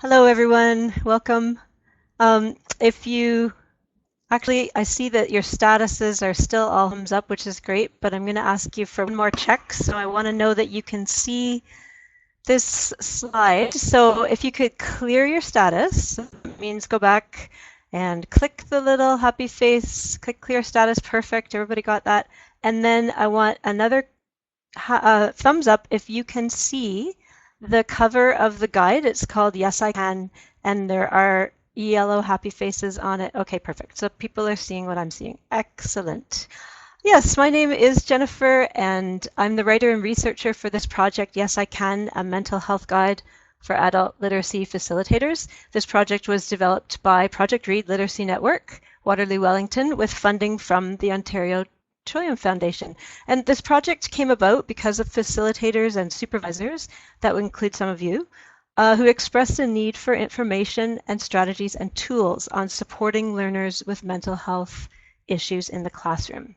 Hello, everyone. Welcome. If you actually, I see that your statuses are still all thumbs up, which is great, but I'm going to ask you for one more check. So I want to know that you can see this slide. So if you could clear your status, it means go back and click the little happy face, click clear status. Perfect. Everybody got that. And then I want another thumbs up if you can see the cover of the guide. It's called Yes, I Can, and there are yellow happy faces on it. Okay, perfect. So people are seeing what I'm seeing. Excellent. Yes, my name is Jennifer, and I'm the writer and researcher for this project, Yes, I Can, a mental health guide for adult literacy facilitators. This project was developed by Project Read Literacy Network, Waterloo Wellington, with funding from the Ontario Trillium Foundation. And this project came about because of facilitators and supervisors, that would include some of you, who expressed a need for information and strategies and tools on supporting learners with mental health issues in the classroom.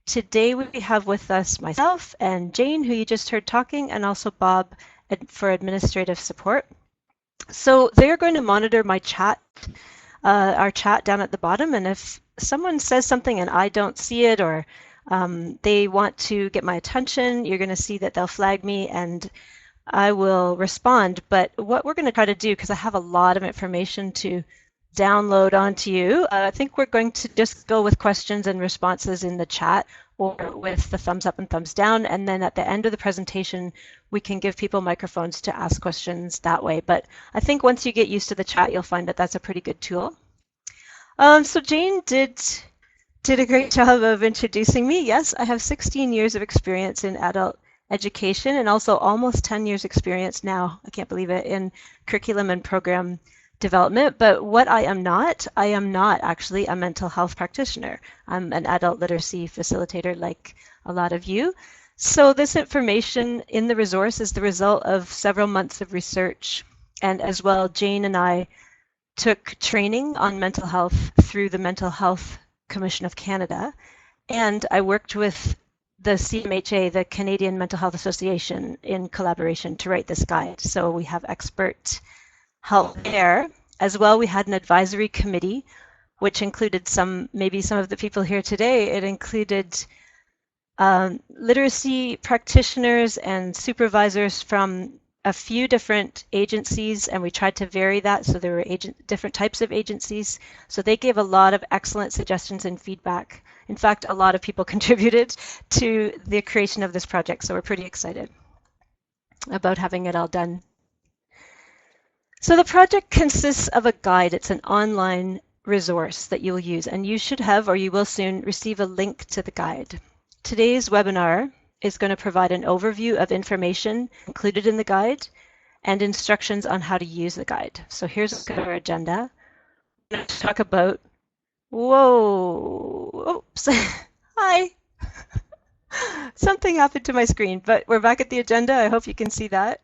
Today we have with us myself and Jane, who you just heard talking, and also Bob for administrative support. So they're going to monitor my chat, our chat down at the bottom, and if someone says something and I don't see it, or they want to get my attention, you're going to see that they'll flag me and I will respond. But what we're going to try to do, because I have a lot of information to download onto you, I think we're going to just go with questions and responses in the chat or with the thumbs up and thumbs down. And then at the end of the presentation, we can give people microphones to ask questions that way. But I think once you get used to the chat, you'll find that that's a pretty good tool. So Jane did a great job of introducing me. Yes, I have 16 years of experience in adult education and also almost 10 years experience now, I can't believe it, in curriculum and program development. But what I am not actually a mental health practitioner. I'm an adult literacy facilitator like a lot of you. So this information in the resource is the result of several months of research, and as well, Jane and I took training on mental health through the Mental Health Commission of Canada, and I worked with the CMHA, the Canadian Mental Health Association, in collaboration to write this guide. So we have expert help there. As well, we had an advisory committee, which included maybe some of the people here today. It included literacy practitioners and supervisors from a few different agencies, and we tried to vary that so there were different types of agencies. So they gave a lot of excellent suggestions and feedback. In fact, a lot of people contributed to the creation of this project, so we're pretty excited about having it all done. So the project consists of a guide. It's an online resource that you'll use, and you should have, or you will soon, receive a link to the guide. Today's webinar is going to provide an overview of information included in the guide and instructions on how to use the guide. So here's our agenda. We're going to talk about, whoa, oops, hi. Something happened to my screen, but we're back at the agenda. I hope you can see that.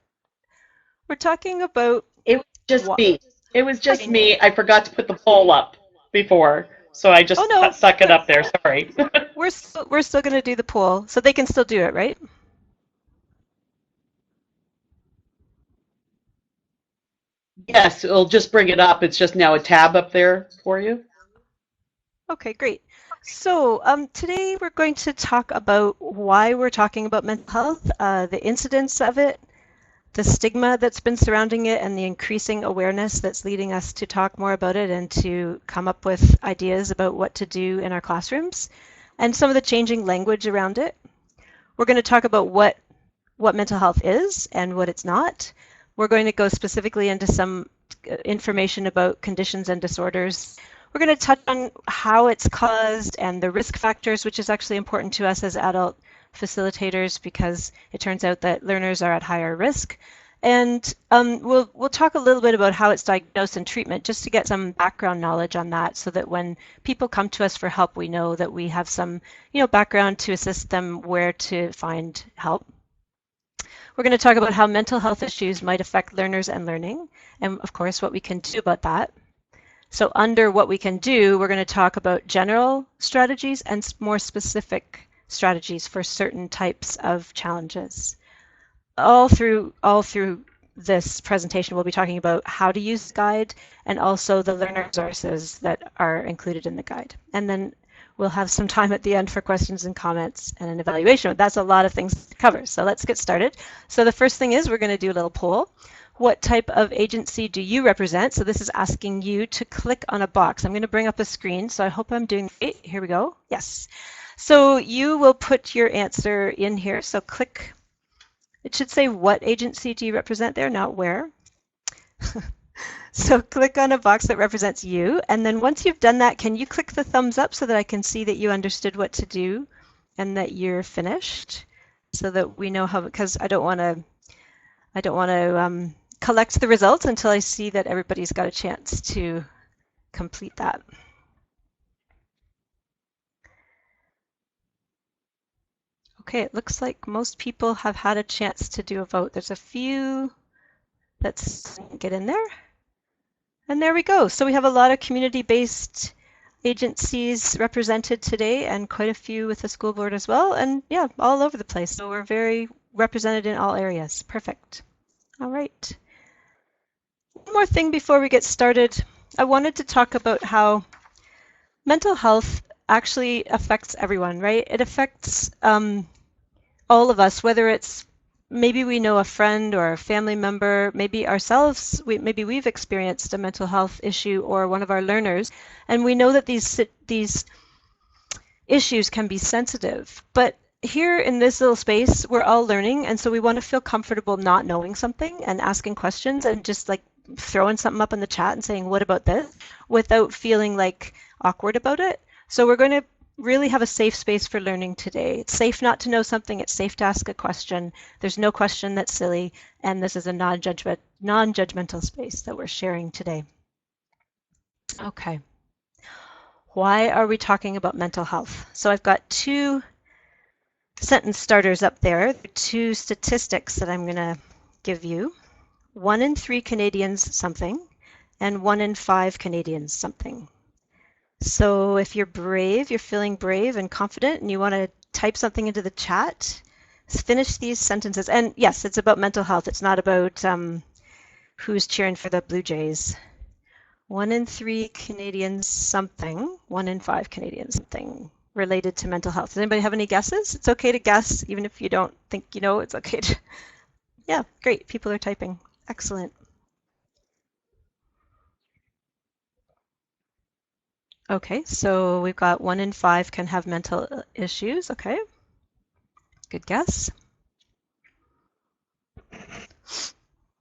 We're talking about... It was just me. It was just me. I forgot to put the poll up before. So I just stuck it up there, sorry. We're still going to do the poll, so they can still do it, right? Yes, it'll just bring it up. It's just now a tab up there for you. Okay, great. So today we're going to talk about why we're talking about mental health, the incidence of it, the stigma that's been surrounding it, and the increasing awareness that's leading us to talk more about it and to come up with ideas about what to do in our classrooms, and some of the changing language around it. We're going to talk about what mental health is and what it's not. We're going to go specifically into some information about conditions and disorders. We're going to touch on how it's caused and the risk factors, which is actually important to us as adult facilitators because it turns out that learners are at higher risk. And we'll talk a little bit about how it's diagnosed and treatment, just to get some background knowledge on that, so that when people come to us for help, we know that we have some background to assist them where to find help. We're going to talk about how mental health issues might affect learners and learning, and of course what we can do about that. So under what we can do, we're going to talk about general strategies and more specific strategies for certain types of challenges, all through this presentation, we'll be talking about how to use the guide and also the learner resources that are included in the guide. And then we'll have some time at the end for questions and comments and an evaluation. That's a lot of things to cover, so let's get started. So the first thing is we're going to do a little poll. What type of agency do you represent? So this is asking you to click on a box. I'm going to bring up a screen, so I hope I'm doing great. Here we go. Yes. So you will put your answer in here. So click. It should say what agency do you represent there, not where. So click on a box that represents you, and then once you've done that, can you click the thumbs up so that I can see that you understood what to do and that you're finished, so that we know how, because I don't want to collect the results until I see that everybody's got a chance to complete that. Okay, it looks like most people have had a chance to do a vote. There's a few that get in there. And there we go. So we have a lot of community-based agencies represented today and quite a few with the school board as well. And yeah, all over the place. So we're very represented in all areas. Perfect. All right. One more thing before we get started. I wanted to talk about how mental health actually affects everyone, right? It affects all of us, whether it's maybe we know a friend or a family member, maybe ourselves, maybe we've experienced a mental health issue or one of our learners, and we know that these issues can be sensitive. But here in this little space, we're all learning, and so we want to feel comfortable not knowing something and asking questions and just like throwing something up in the chat and saying, what about this? Without feeling like awkward about it. So we're going to really have a safe space for learning today. It's safe not to know something. It's safe to ask a question. There's no question that's silly. And this is a non-judgmental space that we're sharing today. Okay. Why are we talking about mental health? So I've got two sentence starters up there, two statistics that I'm going to give you. 1 in 3 Canadians something, and 1 in 5 Canadians something. So if you're brave, you're feeling brave and confident, and you want to type something into the chat, finish these sentences. And yes, it's about mental health. It's not about who's cheering for the Blue Jays. 1 in 3 Canadians something, 1 in 5 Canadians something related to mental health. Does anybody have any guesses? It's okay to guess, even if you don't think you know, it's okay to. Yeah, great. People are typing. Excellent. Okay, so we've got 1 in 5 can have mental issues. Okay, good guess.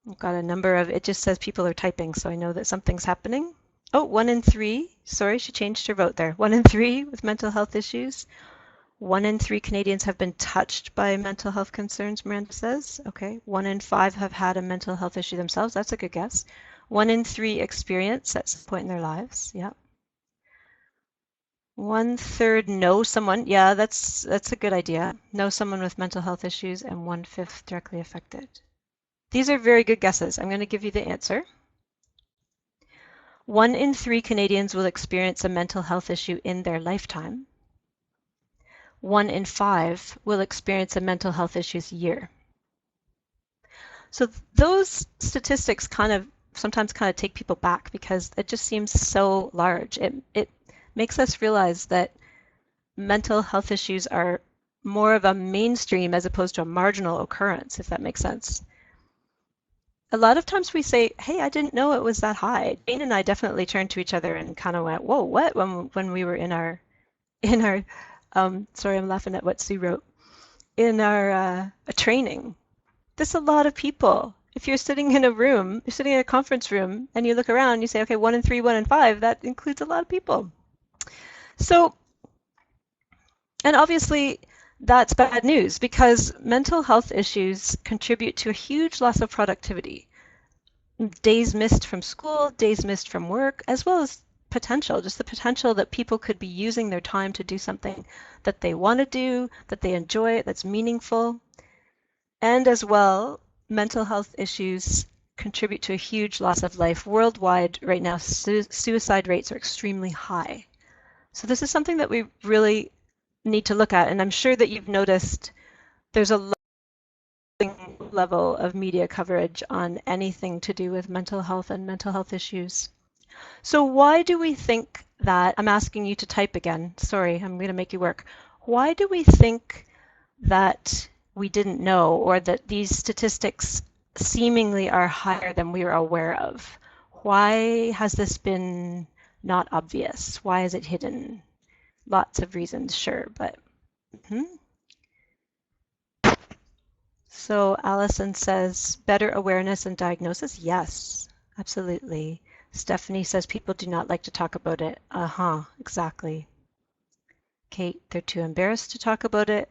We've got a number of, it just says people are typing, so I know that something's happening. Oh, 1 in 3, sorry, she changed her vote there. 1 in 3 with mental health issues. 1 in 3 Canadians have been touched by mental health concerns, Miranda says. Okay, 1 in 5 have had a mental health issue themselves. That's a good guess. 1 in 3 experience at some point in their lives. Yeah. 1/3 know someone. Yeah, that's a good idea. Know someone with mental health issues, and 1/5 directly affected. These are very good guesses. I'm going to give you the answer. 1 in 3 Canadians will experience a mental health issue in their lifetime. 1 in 5 will experience a mental health issues year. So those statistics sometimes take people back because it just seems so large. It makes us realize that mental health issues are more of a mainstream as opposed to a marginal occurrence, if that makes sense. A lot of times we say, hey, I didn't know it was that high. Jane and I definitely turned to each other and kind of went, whoa, what? When we were in our sorry, I'm laughing at what Sue wrote, in our training. There's a lot of people. If you're sitting in a room, you're sitting in a conference room, and you look around, you say, okay, 1 in 3, 1 in 5, that includes a lot of people. So, and obviously that's bad news because mental health issues contribute to a huge loss of productivity. Days missed from school, days missed from work, as well as potential, just the potential that people could be using their time to do something that they want to do, that they enjoy, that's meaningful. And as well, mental health issues contribute to a huge loss of life. Worldwide, right now, suicide rates are extremely high. So this is something that we really need to look at, and I'm sure that you've noticed there's a lot level of media coverage on anything to do with mental health and mental health issues. So why do we think that, I'm asking you to type again, sorry, I'm going to make you work. Why do we think that we didn't know, or that these statistics seemingly are higher than we were aware of? Why has this been not obvious? Why is it hidden? Lots of reasons, sure, but So Allison says better awareness and diagnosis. Yes, absolutely. Stephanie says people do not like to talk about it. Exactly. Kate, they're too embarrassed to talk about it.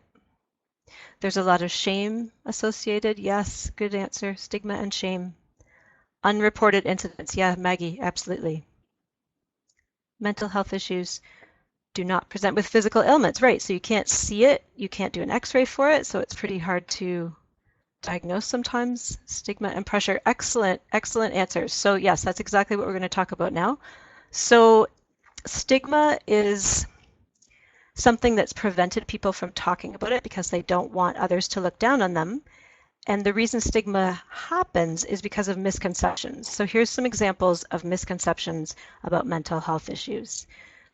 There's a lot of shame associated. Yes, good answer. Stigma and shame. Unreported incidents. Yeah, Maggie, absolutely. Mental health issues do not present with physical ailments. Right, so you can't see it. You can't do an x-ray for it, so it's pretty hard to diagnose sometimes. Stigma and pressure. Excellent, excellent answers. So yes, that's exactly what we're going to talk about now. So stigma is something that's prevented people from talking about it because they don't want others to look down on them. And the reason stigma happens is because of misconceptions. So here's some examples of misconceptions about mental health issues.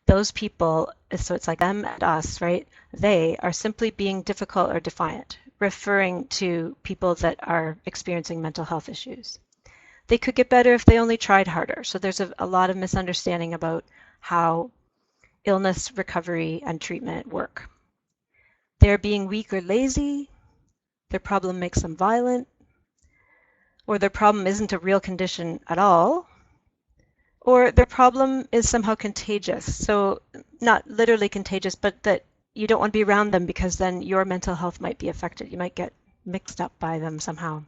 Those people, so it's like them and us, right? They are simply being difficult or defiant, referring to people that are experiencing mental health issues. They could get better if they only tried harder. So there's a lot of misunderstanding about how illness recovery and treatment work. They're being weak or lazy, their problem makes them violent, or their problem isn't a real condition at all, or their problem is somehow contagious. So not literally contagious, but that you don't want to be around them because then your mental health might be affected. You might get mixed up by them somehow.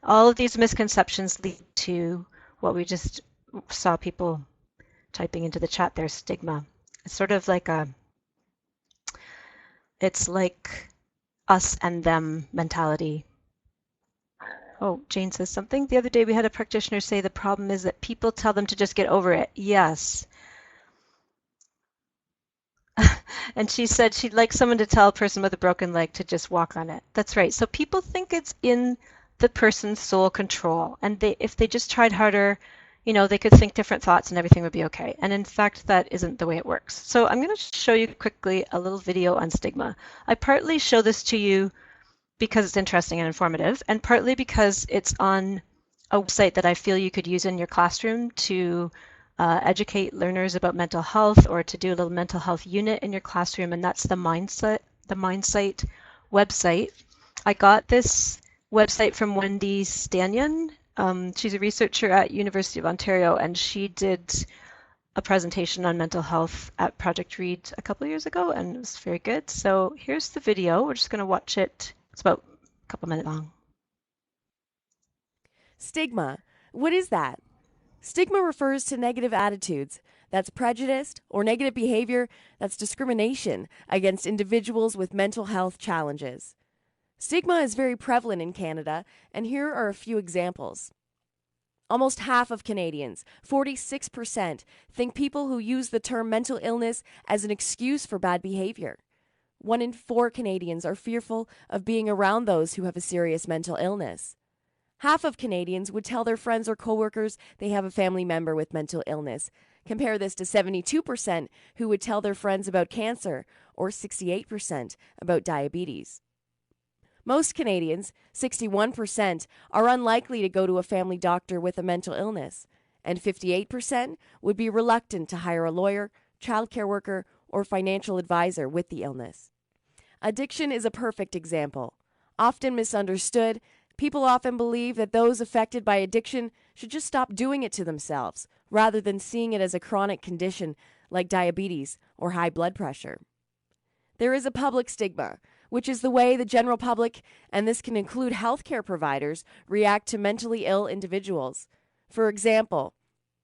All of these misconceptions lead to what we just saw people typing into the chat there, stigma. It's sort of like it's like us and them mentality. Oh, Jane says something. The other day we had a practitioner say the problem is that people tell them to just get over it. Yes. And she said she'd like someone to tell a person with a broken leg to just walk on it. That's right. So people think it's in the person's sole control. And if they just tried harder, they could think different thoughts and everything would be okay. And in fact, that isn't the way it works. So I'm going to show you quickly a little video on stigma. I partly show this to you because it's interesting and informative, and partly because it's on a website that I feel you could use in your classroom to educate learners about mental health, or to do a little mental health unit in your classroom, and that's the Mindsight website. I got this website from Wendy Stanyon. She's a researcher at University of Ontario, and she did a presentation on mental health at Project Read a couple of years ago, and it was very good. So here's the video. We're just going to watch it. It's about a couple minutes long. Stigma. What is that? Stigma refers to negative attitudes. That's prejudice or negative behavior. That's discrimination against individuals with mental health challenges. Stigma is very prevalent in Canada, and here are a few examples. Almost half of Canadians, 46%, think people who use the term mental illness as an excuse for bad behavior. 1 in 4 Canadians are fearful of being around those who have a serious mental illness. Half of Canadians would tell their friends or coworkers they have a family member with mental illness. Compare this to 72% who would tell their friends about cancer, or 68% about diabetes. Most Canadians, 61%, are unlikely to go to a family doctor with a mental illness, and 58% would be reluctant to hire a lawyer, childcare worker, or financial advisor with the illness. Addiction is a perfect example. Often misunderstood, people often believe that those affected by addiction should just stop doing it to themselves, rather than seeing it as a chronic condition like diabetes or high blood pressure. There is a public stigma, which is the way the general public, and this can include healthcare providers, react to mentally ill individuals. For example,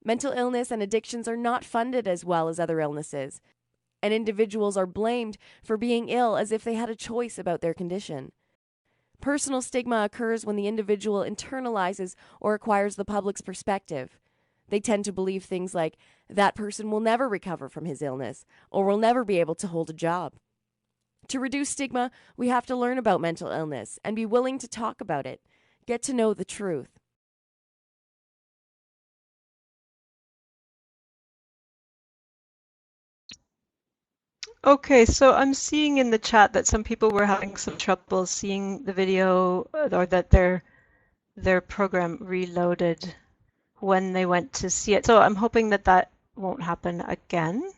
mental illness and addictions are not funded as well as other illnesses, and individuals are blamed for being ill as if they had a choice about their condition. Personal stigma occurs when the individual internalizes or acquires the public's perspective. They tend to believe things like, that person will never recover from his illness, or will never be able to hold a job. To reduce stigma, we have to learn about mental illness and be willing to talk about it. get to know the truth. Okay, so I'm seeing in the chat that some people were having some trouble seeing the video, or that their program reloaded when they went to see it. So I'm hoping that that won't happen again.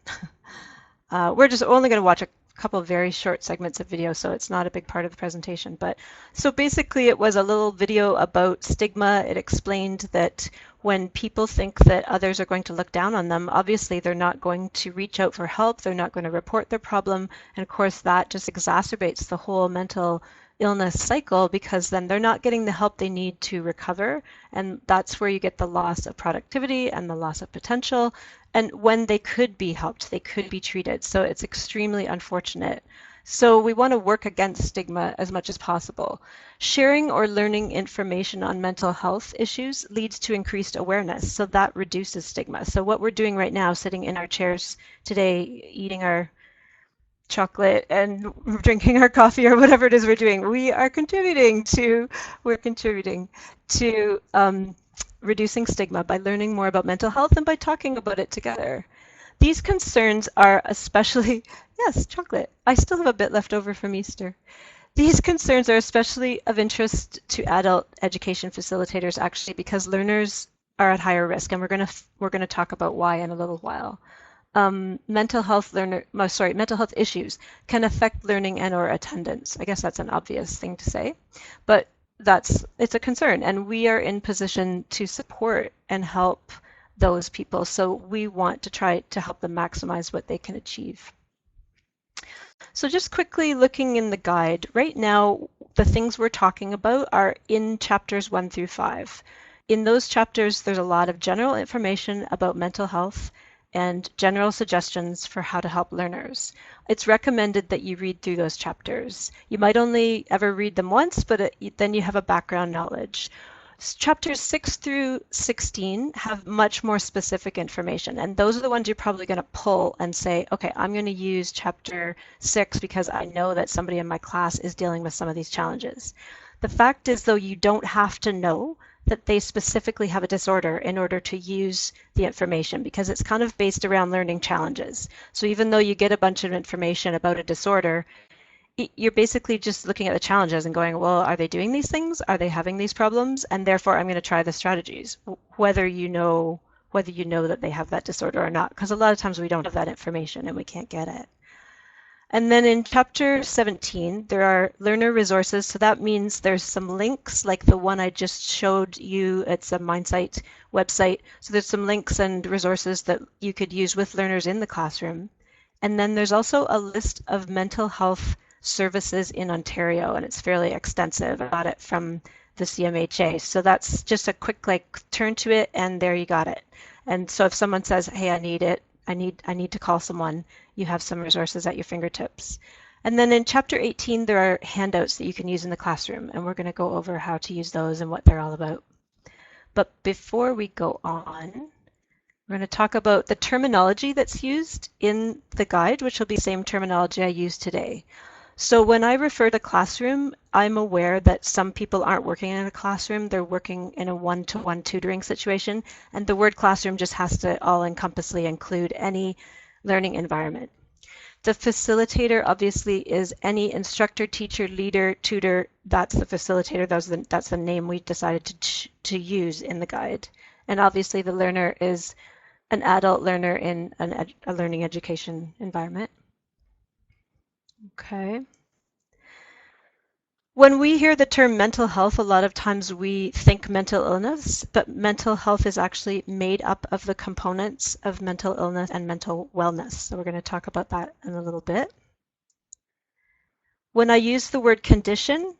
We're just only going to watch a couple of very short segments of video, so it's not a big part of the presentation. But so basically it was a little video about stigma. It explained that when people think that others are going to look down on them, obviously they're not going to reach out for help, they're not going to report their problem, and of course that just exacerbates the whole mental illness cycle, because then they're not getting the help they need to recover, and that's where you get the loss of productivity and the loss of potential, and when they could be helped, they could be treated. So it's extremely unfortunate. So we want to work against stigma as much as possible. Sharing or learning information on mental health issues leads to increased awareness, so that reduces stigma. So what we're doing right now, sitting in our chairs today, eating our chocolate and drinking our coffee or whatever it is we're doing, we're contributing to reducing stigma by learning more about mental health and by talking about it together. These concerns are especially, yes, chocolate. I still have a bit left over from Easter. These concerns are especially of interest to adult education facilitators, actually, because learners are at higher risk, and we're going to talk about why in a little while. Mental health issues can affect learning and or attendance. I guess that's an obvious thing to say, but it's a concern, and we are in position to support and help those people. So we want to try to help them maximize what they can achieve. So just quickly looking in the guide, right now the things we're talking about are in chapters 1 through 5. In those chapters, there's a lot of general information about mental health and general suggestions for how to help learners. It's recommended that you read through those chapters. You might only ever read them once, but then you have a background knowledge. Chapters 6 through 16 have much more specific information, and those are the ones you're probably going to pull and say, okay, I'm going to use chapter 6 because I know that somebody in my class is dealing with some of these challenges. The fact is, though, you don't have to know that they specifically have a disorder in order to use the information, because it's kind of based around learning challenges. So even though you get a bunch of information about a disorder, you're basically just looking at the challenges and going, well, are they doing these things? Are they having these problems? And therefore, I'm going to try the strategies, whether you know that they have that disorder or not, because a lot of times we don't have that information and we can't get it. And then in chapter 17, there are learner resources. So that means there's some links like the one I just showed you. It's a MindSight website. So there's some links and resources that you could use with learners in the classroom. And then there's also a list of mental health services in Ontario, and it's fairly extensive. I got it from the CMHA. So that's just a quick turn to it, and there you got it. And so if someone says, hey, I need it, I need to call someone, you have some resources at your fingertips. And then in chapter 18, there are handouts that you can use in the classroom, and we're going to go over how to use those and what they're all about. But before we go on, we're going to talk about the terminology that's used in the guide, which will be the same terminology I use today. So when I refer to classroom, I'm aware that some people aren't working in a classroom, they're working in a one-to-one tutoring situation, and the word classroom just has to all-encompassingly include any learning environment. The facilitator obviously is any instructor, teacher, leader, tutor. That's the facilitator. That's the name we decided to use in the guide. And obviously the learner is an adult learner in a learning education environment. Okay. When we hear the term mental health, a lot of times we think mental illness, but mental health is actually made up of the components of mental illness and mental wellness. So we're going to talk about that in a little bit. When I use the word condition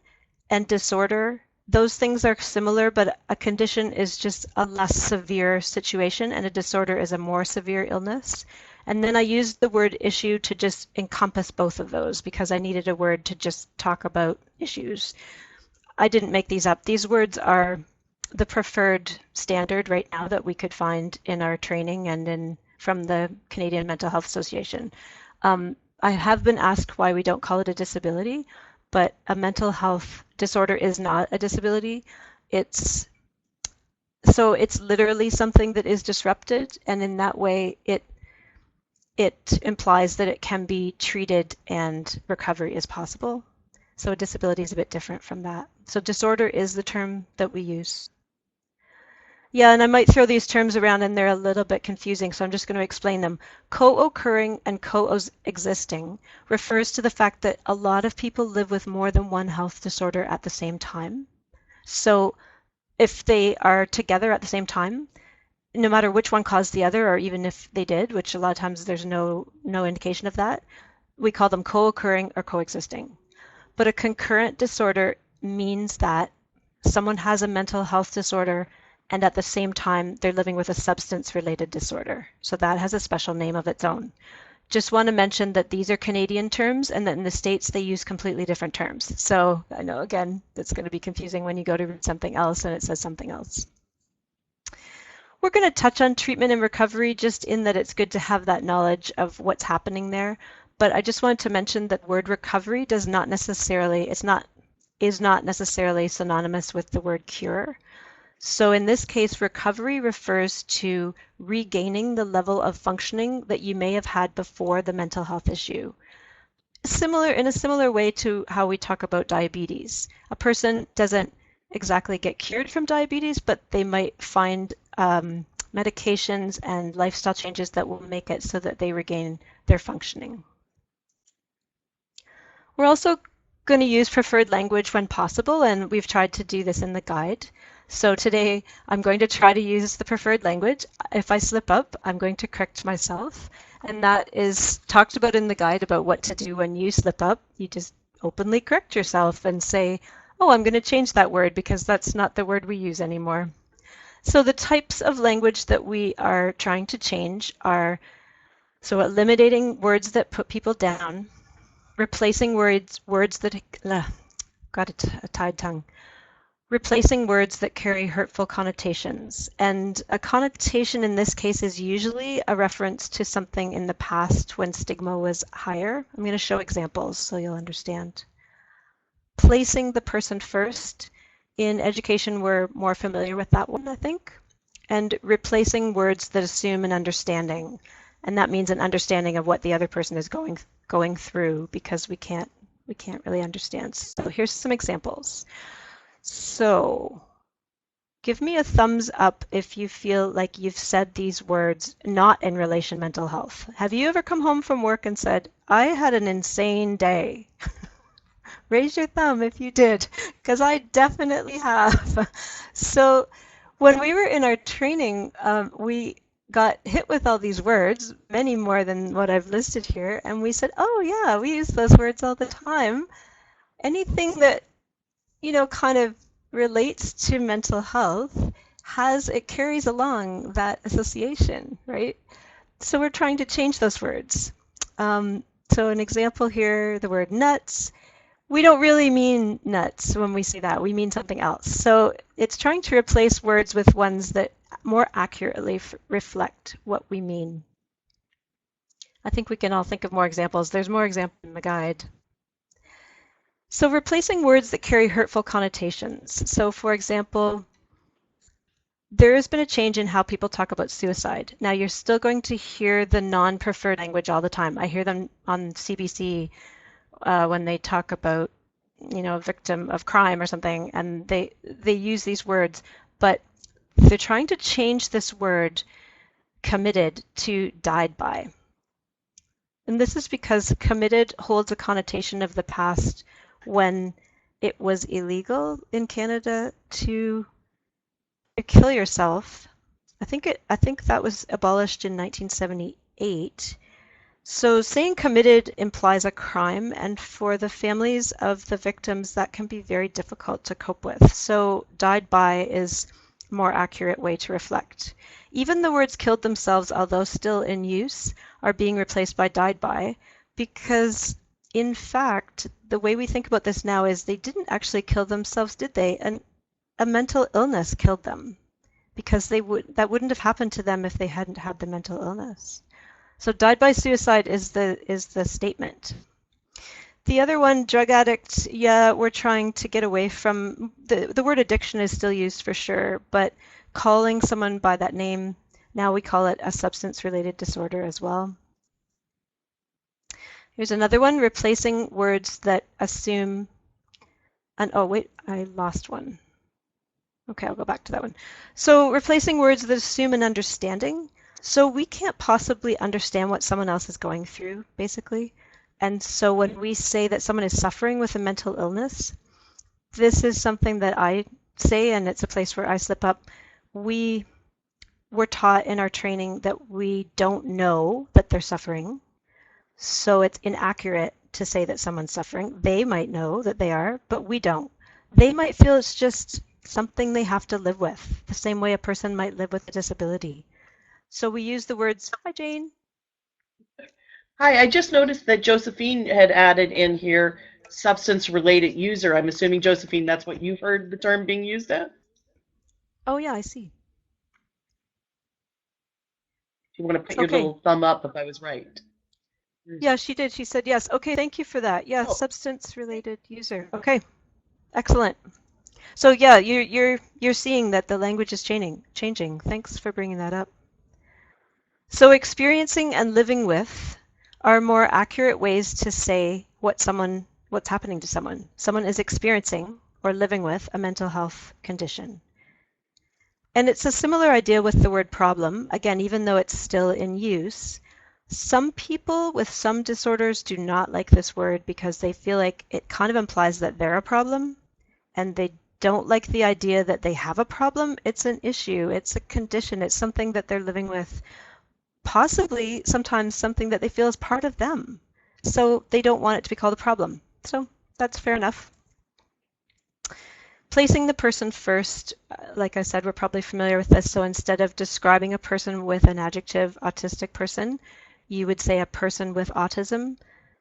and disorder, those things are similar, but a condition is just a less severe situation and a disorder is a more severe illness. And then I used the word issue to just encompass both of those because I needed a word to just talk about issues. I didn't make these up. These words are the preferred standard right now that we could find in our training and from the Canadian Mental Health Association. I have been asked why we don't call it a disability, but a mental health disorder is not a disability. it's literally something that is disrupted, and in that way it implies that it can be treated and recovery is possible. So a disability is a bit different from that. So disorder is the term that we use. Yeah, and I might throw these terms around and they're a little bit confusing, so I'm just going to explain them. Co-occurring and co-existing refers to the fact that a lot of people live with more than one health disorder at the same time. So if they are together at the same time, no matter which one caused the other, or even if they did, which a lot of times there's no indication of that, we call them co-occurring or coexisting. But a concurrent disorder means that someone has a mental health disorder and at the same time they're living with a substance-related disorder. So that has a special name of its own. Just want to mention that these are Canadian terms and that in the States they use completely different terms. So I know, again, that's going to be confusing when you go to read something else and it says something else. We're going to touch on treatment and recovery just in that it's good to have that knowledge of what's happening there. But I just wanted to mention that word recovery is not necessarily synonymous with the word cure. So in this case, recovery refers to regaining the level of functioning that you may have had before the mental health issue. In a similar way to how we talk about diabetes. A person doesn't exactly get cured from diabetes, but they might find medications and lifestyle changes that will make it so that they regain their functioning. We're also going to use preferred language when possible, and we've tried to do this in the guide. So today I'm going to try to use the preferred language. If I slip up, I'm going to correct myself. And that is talked about in the guide about what to do when you slip up. You just openly correct yourself and say, oh, I'm going to change that word because that's not the word we use anymore. So the types of language that we are trying to change are eliminating words that put people down, replacing words that got a tied tongue. Replacing words that carry hurtful connotations. And a connotation in this case is usually a reference to something in the past when stigma was higher. I'm going to show examples so you'll understand. Placing the person first. In education, we're more familiar with that one, I think. And replacing words that assume an understanding. And that means an understanding of what the other person is going through, because we can't really understand. So here's some examples. So give me a thumbs up if you feel like you've said these words not in relation to mental health. Have you ever come home from work and said, I had an insane day? Raise your thumb if you did, because I definitely have. So when we were in our training, we got hit with all these words, many more than what I've listed here, and we said, oh yeah, we use those words all the time. Anything that kind of relates to mental health it carries along that association, right? So we're trying to change those words. So an example here, the word nuts. We don't really mean nuts when we say that. We mean something else. So it's trying to replace words with ones that more accurately reflect what we mean. I think we can all think of more examples. There's more examples in the guide. So replacing words that carry hurtful connotations. So for example, there has been a change in how people talk about suicide. Now you're still going to hear the non-preferred language all the time. I hear them on CBC when they talk about, a victim of crime or something, and they use these words, but they're trying to change this word committed to died by. And this is because committed holds a connotation of the past when it was illegal in Canada to kill yourself. I think that was abolished in 1978. So saying committed implies a crime, and for the families of the victims, that can be very difficult to cope with. So died by is a more accurate way to reflect. Even the words killed themselves, although still in use, are being replaced by died by, because in fact, the way we think about this now is they didn't actually kill themselves, did they? And a mental illness killed them, because that wouldn't have happened to them if they hadn't had the mental illness. So died by suicide is the statement. The other one, drug addicts, yeah, we're trying to get away from the word addiction is still used for sure, but calling someone by that name, now we call it a substance-related disorder as well. Here's another one, replacing words that assume oh wait, I lost one. Okay, I'll go back to that one. So replacing words that assume an understanding. So we can't possibly understand what someone else is going through, basically. And so when we say that someone is suffering with a mental illness, this is something that I say, and it's a place where I slip up. We were taught in our training that we don't know that they're suffering. So it's inaccurate to say that someone's suffering. They might know that they are, but we don't. They might feel it's just something they have to live with, the same way a person might live with a disability. So we use the words, hi Jane. Hi, I just noticed that Josephine had added in here substance-related user. I'm assuming, Josephine, that's what you've heard the term being used as? Oh yeah, I see. If you want to put your little thumb up if I was right. Yeah, she did. She said yes. Okay, thank you for that. Yeah, substance-related user. Okay, excellent. So yeah, you're seeing that the language is changing. Thanks for bringing that up. So experiencing and living with are more accurate ways to say what's happening to someone. Someone is experiencing or living with a mental health condition. And it's a similar idea with the word problem. Again, even though it's still in use, some people with some disorders do not like this word because they feel like it kind of implies that they're a problem, and they don't like the idea that they have a problem. It's an issue, it's a condition, it's something that they're living with, possibly sometimes something that they feel is part of them. So they don't want it to be called a problem. So that's fair enough. Placing the person first, like I said, we're probably familiar with this. So instead of describing a person with an adjective, autistic person, you would say a person with autism,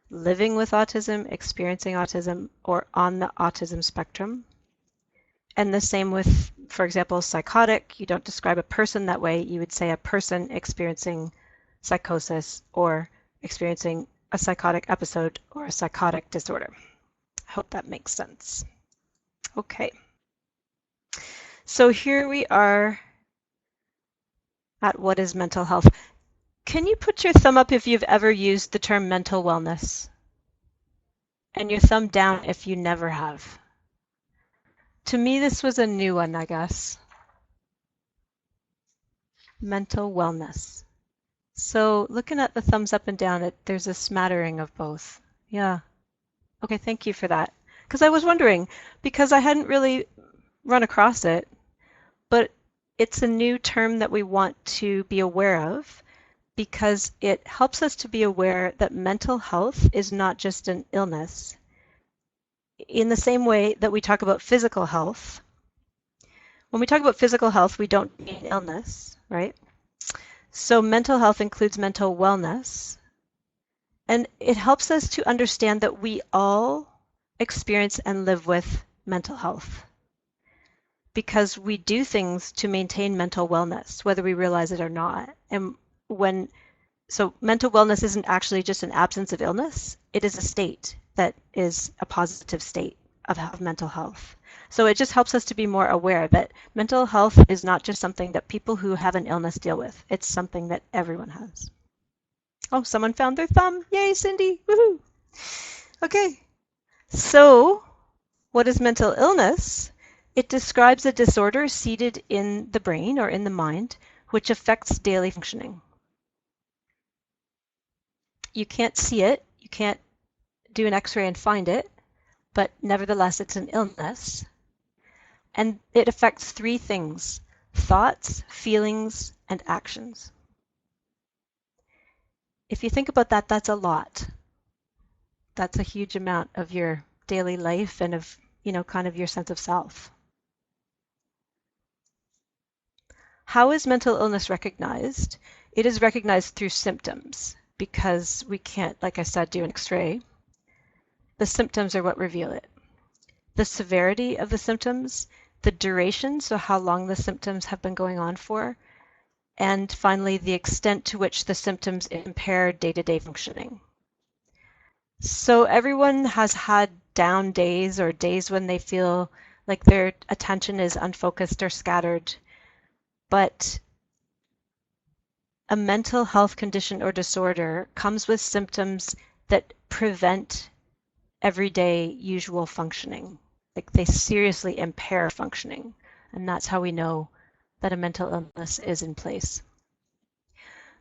living with autism, experiencing autism, or on the autism spectrum. And the same with, for example, psychotic. You don't describe a person that way. You would say a person experiencing psychosis or experiencing a psychotic episode or a psychotic disorder. I hope that makes sense. Okay. So here we are at what is mental health. Can you put your thumb up if you've ever used the term mental wellness? And your thumb down if you never have. To me, this was a new one, I guess. Mental wellness. So looking at the thumbs up and down, there's a smattering of both. Yeah. Okay, thank you for that. Because I was wondering, because I hadn't really run across it, but it's a new term that we want to be aware of because it helps us to be aware that mental health is not just an illness. In the same way that we talk about physical health, when we talk about physical health, we don't mean illness, right? So mental health includes mental wellness, and it helps us to understand that we all experience and live with mental health because we do things to maintain mental wellness, whether we realize it or not. And so mental wellness isn't actually just an absence of illness, it is a state that is a positive state of mental health. So it just helps us to be more aware that mental health is not just something that people who have an illness deal with. It's something that everyone has. Oh, someone found their thumb. Yay, Cindy. Woohoo. Okay. So what is mental illness? It describes a disorder seated in the brain or in the mind, which affects daily functioning. You can't see it. You can't do an x-ray and find it, but nevertheless, it's an illness. And it affects three things: thoughts, feelings, and actions. If you think about that, that's a lot. That's a huge amount of your daily life and of, kind of your sense of self. How is mental illness recognized? It is recognized through symptoms because we can't, like I said, do an x-ray. The symptoms are what reveal it. The severity of the symptoms, the duration, so how long the symptoms have been going on for, and finally, the extent to which the symptoms impair day-to-day functioning. So everyone has had down days or days when they feel like their attention is unfocused or scattered, but a mental health condition or disorder comes with symptoms that prevent everyday usual functioning. Like they seriously impair functioning. And that's how we know that a mental illness is in place.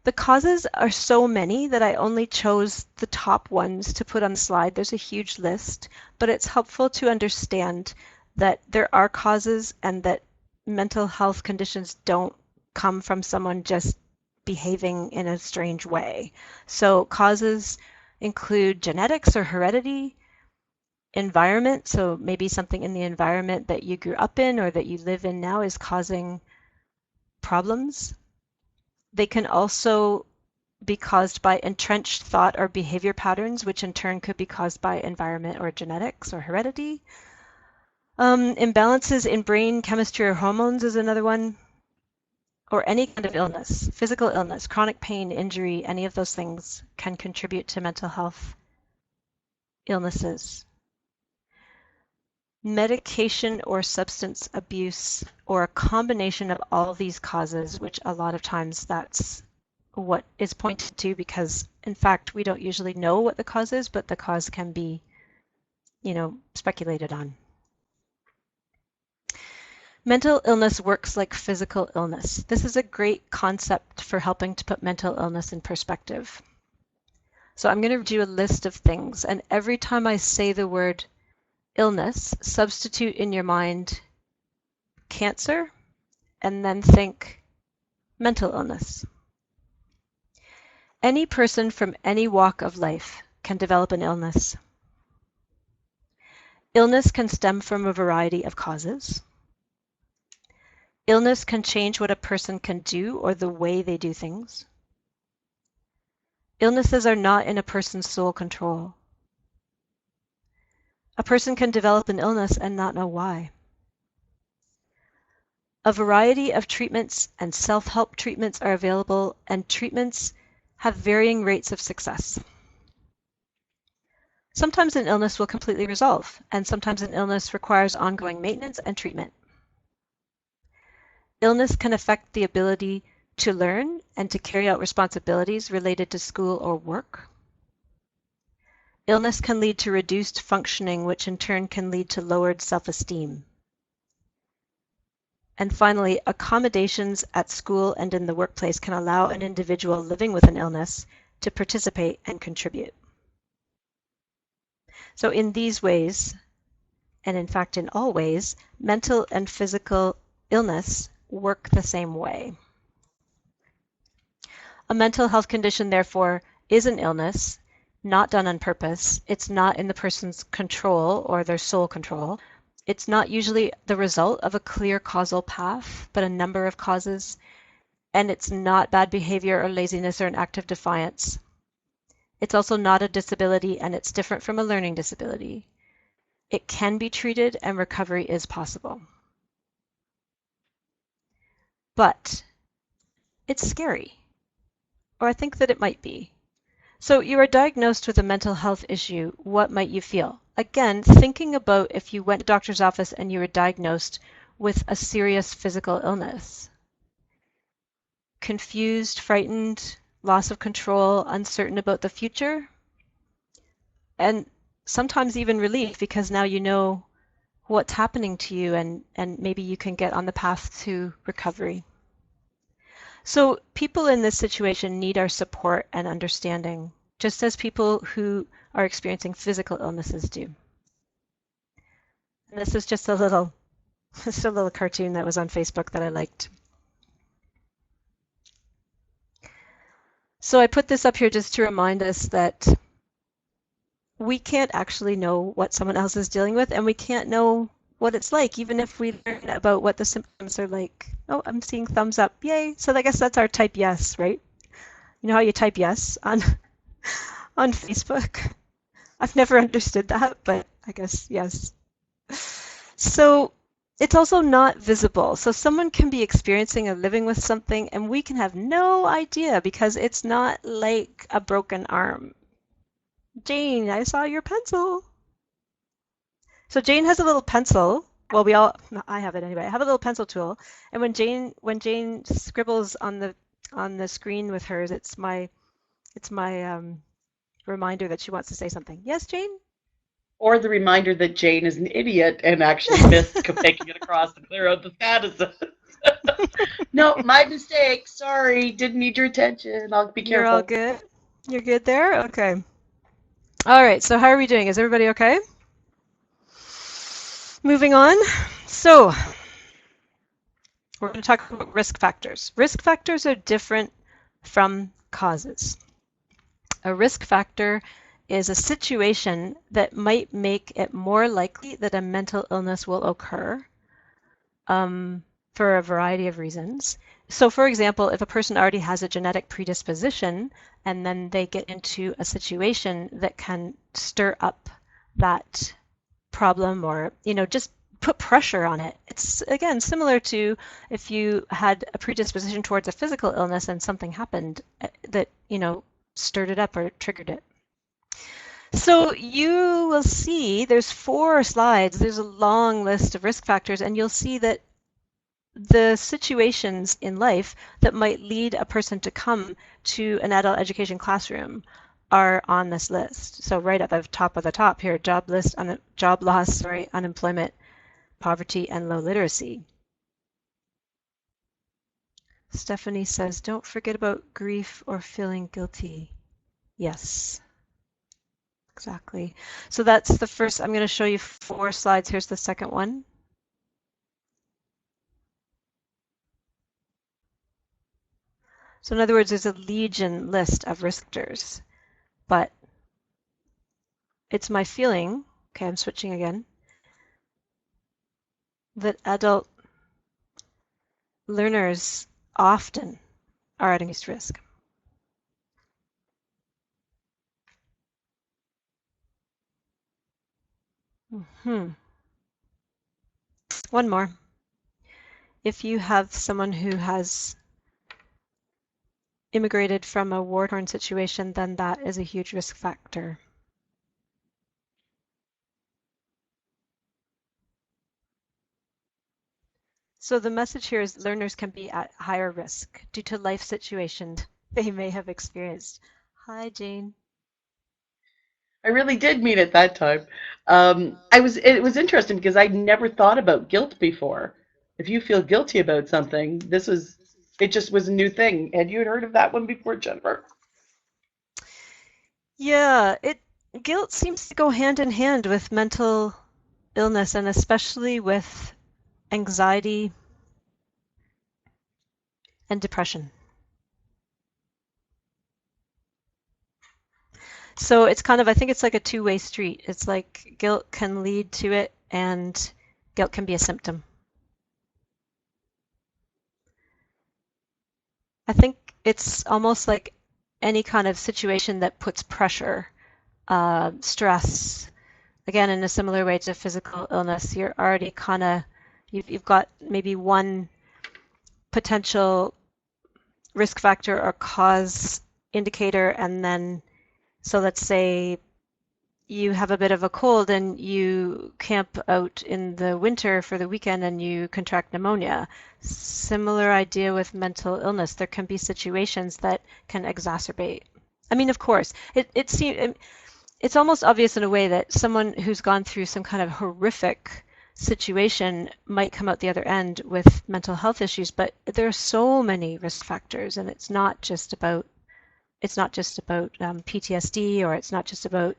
The causes are so many that I only chose the top ones to put on the slide. There's a huge list, but it's helpful to understand that there are causes and that mental health conditions don't come from someone just behaving in a strange way. So causes include genetics or heredity, environment, so maybe something in the environment that you grew up in or that you live in now is causing problems. They can also be caused by entrenched thought or behavior patterns, which in turn could be caused by environment or genetics or heredity. Imbalances in brain chemistry or hormones is another one, or any kind of illness, physical illness, chronic pain, injury, any of those things can contribute to mental health illnesses. Medication or substance abuse, or a combination of all these causes, which a lot of times that's what is pointed to because, in fact, we don't usually know what the cause is, but the cause can be, speculated on. Mental illness works like physical illness. This is a great concept for helping to put mental illness in perspective. So I'm going to read you a list of things, and every time I say the word illness, substitute in your mind cancer, and then think mental illness. Any person from any walk of life can develop an illness. Illness can stem from a variety of causes. Illness can change what a person can do or the way they do things. Illnesses are not in a person's sole control. A person can develop an illness and not know why. A variety of treatments and self-help treatments are available, and treatments have varying rates of success. Sometimes an illness will completely resolve, and sometimes an illness requires ongoing maintenance and treatment. Illness can affect the ability to learn and to carry out responsibilities related to school or work. Illness can lead to reduced functioning, which in turn can lead to lowered self-esteem. And finally, accommodations at school and in the workplace can allow an individual living with an illness to participate and contribute. So in these ways, and in fact in all ways, mental and physical illness work the same way. A mental health condition, therefore, is an illness, not done on purpose. It's not in the person's control or their sole control. It's not usually the result of a clear causal path, but a number of causes. And it's not bad behavior or laziness or an act of defiance. It's also not a disability, and it's different from a learning disability. It can be treated and recovery is possible. But it's scary, or I think that it might be. So you are diagnosed with a mental health issue. What might you feel? Again, thinking about if you went to the doctor's office and you were diagnosed with a serious physical illness. Confused, frightened, loss of control, uncertain about the future, and sometimes even relief because now you know what's happening to you and maybe you can get on the path to recovery. So people in this situation need our support and understanding, just as people who are experiencing physical illnesses do. And this is just a little cartoon that was on Facebook that I liked. So I put this up here just to remind us that we can't actually know what someone else is dealing with, and we can't know what it's like, even if we learn about what the symptoms are like. Oh, I'm seeing thumbs up. Yay. So I guess that's our type yes, right? You know how you type yes on Facebook? I've never understood that, but I guess yes. So it's also not visible. So someone can be experiencing or living with something and we can have no idea because it's not like a broken arm. Jane, I saw your pencil. So Jane has a little pencil. Well, I have it anyway. I have a little pencil tool, and when Jane scribbles on the screen with hers, it's my reminder that she wants to say something. Yes, Jane? Or the reminder that Jane is an idiot and actually missed taking it across to clear out the statuses. No, my mistake. Sorry, didn't need your attention. I'll be You're all careful. good? You're good there? Okay. All right, so how are we doing? Is everybody okay? Moving on. So, we're going to talk about risk factors. Risk factors are different from causes. A risk factor is a situation that might make it more likely that a mental illness will occur for a variety of reasons. So, for example, if a person already has a genetic predisposition and then they get into a situation that can stir up that problem or, just put pressure on it. It's, again, similar to if you had a predisposition towards a physical illness and something happened that, stirred it up or triggered it. So you will see there's 4 slides. There's a long list of risk factors, and you'll see that the situations in life that might lead a person to come to an adult education classroom are on this list. So right at the top of the top here, job loss, unemployment, poverty, and low literacy. Stephanie says, don't forget about grief or feeling guilty. Yes, exactly. So that's the first. I'm going to show you 4 slides. Here's the second one. So in other words, there's a legion list of risk factors, but it's my feeling, okay, I'm switching again, that adult learners often are at increased risk. One more. If you have someone who has immigrated from a war-torn situation, then that is a huge risk factor. So the message here is learners can be at higher risk due to life situations they may have experienced. Hi, Jane. I really did mean it that time. It was interesting because I'd never thought about guilt before. If you feel guilty about something, it just was a new thing. Had you heard of that one before, Jennifer? Yeah, guilt seems to go hand in hand with mental illness and especially with anxiety and depression. So it's kind of, I think it's like a two-way street. It's like guilt can lead to it and guilt can be a symptom. I think it's almost like any kind of situation that puts pressure, stress. Again, in a similar way to physical illness, you're already kind of, you've got maybe one potential risk factor or cause indicator, and then, so let's say you have a bit of a cold and you camp out in the winter for the weekend and you contract pneumonia. Similar idea with mental illness. There can be situations that can exacerbate. I mean, of course, it's almost obvious in a way that someone who's gone through some kind of horrific situation might come out the other end with mental health issues, but there are so many risk factors, and it's not just about PTSD, or it's not just about,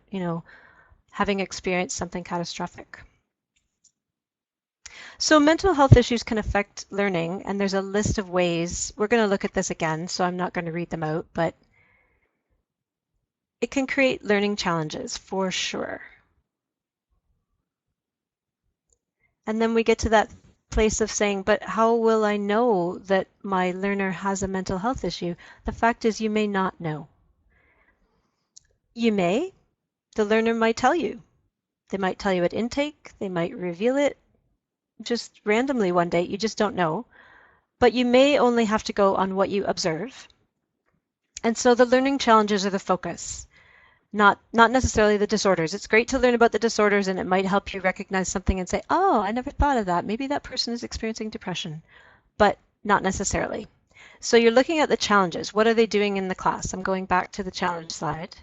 having experienced something catastrophic. So mental health issues can affect learning, and there's a list of ways. We're going to look at this again, so I'm not going to read them out, but it can create learning challenges for sure. And then we get to that place of saying, but how will I know that my learner has a mental health issue? The fact is, you may not know. You may. The learner might tell you. They might tell you at intake. They might reveal it just randomly one day. You just don't know. But you may only have to go on what you observe. And so the learning challenges are the focus. not necessarily the disorders. It's great to learn about the disorders and it might help you recognize something and say, oh, I never thought of that. Maybe that person is experiencing depression, but not necessarily. So you're looking at the challenges. What are they doing in the class? I'm going back to the challenge slide.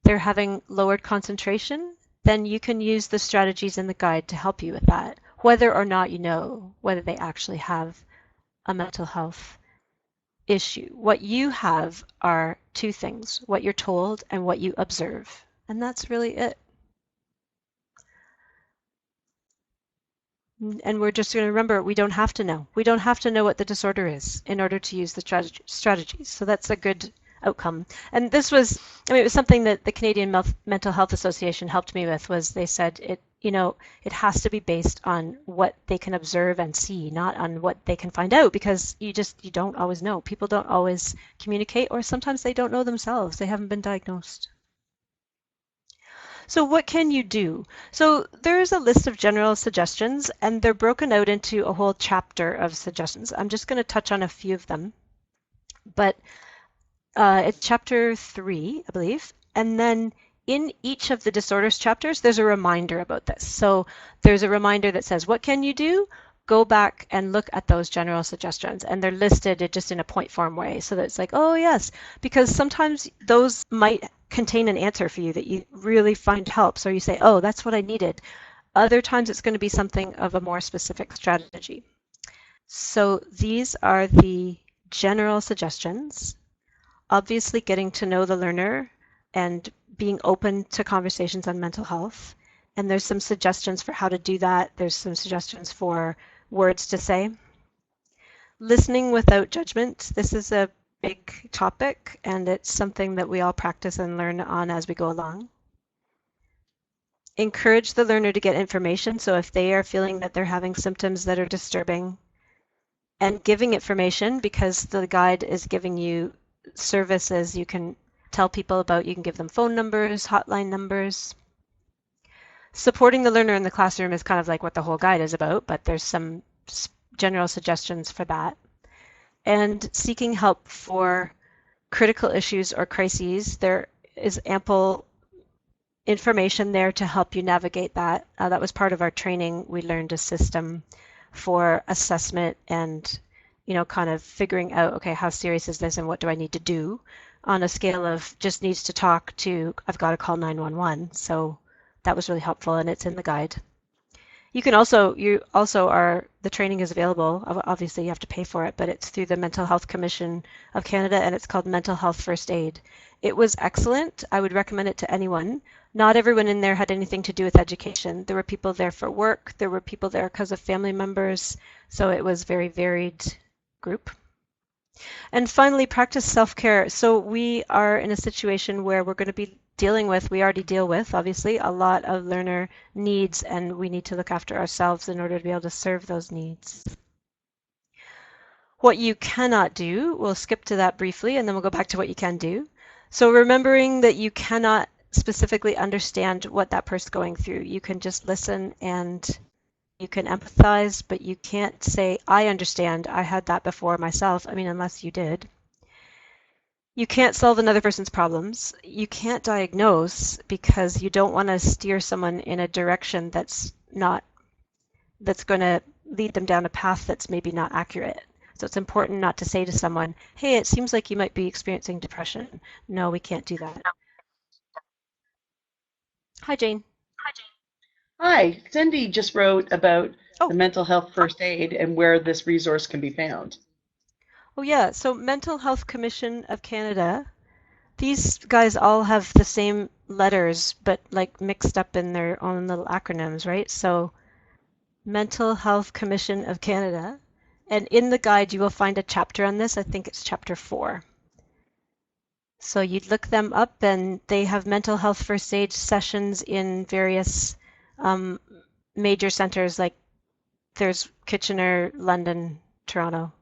They're having lowered concentration. Then you can use the strategies in the guide to help you with that, whether or not you know whether they actually have a mental health issue. What you have are two things, what you're told and what you observe. And that's really it. And we're just going to remember, we don't have to know. We don't have to know what the disorder is in order to use the strategies. So that's a good outcome. And this was, I mean, it was something that the Canadian Mental Health Association helped me with, was they said it has to be based on what they can observe and see, not on what they can find out, because you don't always know. People don't always communicate, or sometimes they don't know themselves. They haven't been diagnosed. So what can you do? So there's a list of general suggestions, and they're broken out into a whole chapter of suggestions. I'm just going to touch on a few of them, but it's chapter 3, I believe, and then in each of the disorders chapters, there's a reminder about this. So there's a reminder that says, what can you do? Go back and look at those general suggestions, and they're listed just in a point form way, so that it's like, oh yes, because sometimes those might contain an answer for you that you really find helps, or you say, oh, that's what I needed. Other times it's going to be something of a more specific strategy. So these are the general suggestions. Obviously, getting to know the learner and being open to conversations on mental health. And there's some suggestions for how to do that. There's some suggestions for words to say. Listening without judgment. This is a big topic, and it's something that we all practice and learn on as we go along. Encourage the learner to get information. So if they are feeling that they're having symptoms that are disturbing, and giving information, because the guide is giving you services you can tell people about. You can give them phone numbers, hotline numbers. Supporting the learner in the classroom is kind of like what the whole guide is about, but there's some general suggestions for that. And seeking help for critical issues or crises. There is ample information there to help you navigate that. That was part of our training. We learned a system for assessment and kind of figuring out, okay, how serious is this and what do I need to do, on a scale of just needs to talk to I've got to call 911. So that was really helpful, and it's in the guide. You also are, the training is available. Obviously you have to pay for it, but it's through the Mental Health Commission of Canada, and it's called Mental Health First Aid. It was excellent. I would recommend it to anyone. Not everyone in there had anything to do with education. There were people there for work. There were people there because of family members. So it was very varied group. And finally, practice self-care. So we are in a situation where we're going to be we already deal with, obviously, a lot of learner needs, and we need to look after ourselves in order to be able to serve those needs. What you cannot do, we'll skip to that briefly, and then we'll go back to what you can do. So remembering that you cannot specifically understand what that person's going through. You can just listen and you can empathize, but you can't say, I understand, I had that before myself. I mean, unless you did. You can't solve another person's problems. You can't diagnose, because you don't want to steer someone in a direction that's going to lead them down a path that's maybe not accurate. So it's important not to say to someone, hey, it seems like you might be experiencing depression. No, we can't do that. Hi, Jane. Hi, Cindy just wrote about Oh. the Mental Health First Aid and where this resource can be found. Oh yeah, so Mental Health Commission of Canada, these guys all have the same letters, but like mixed up in their own little acronyms, right? So Mental Health Commission of Canada, and in the guide you will find a chapter on this. I think it's chapter 4. So you'd look them up, and they have mental health first aid sessions in various major centers, like there's Kitchener, London, Toronto.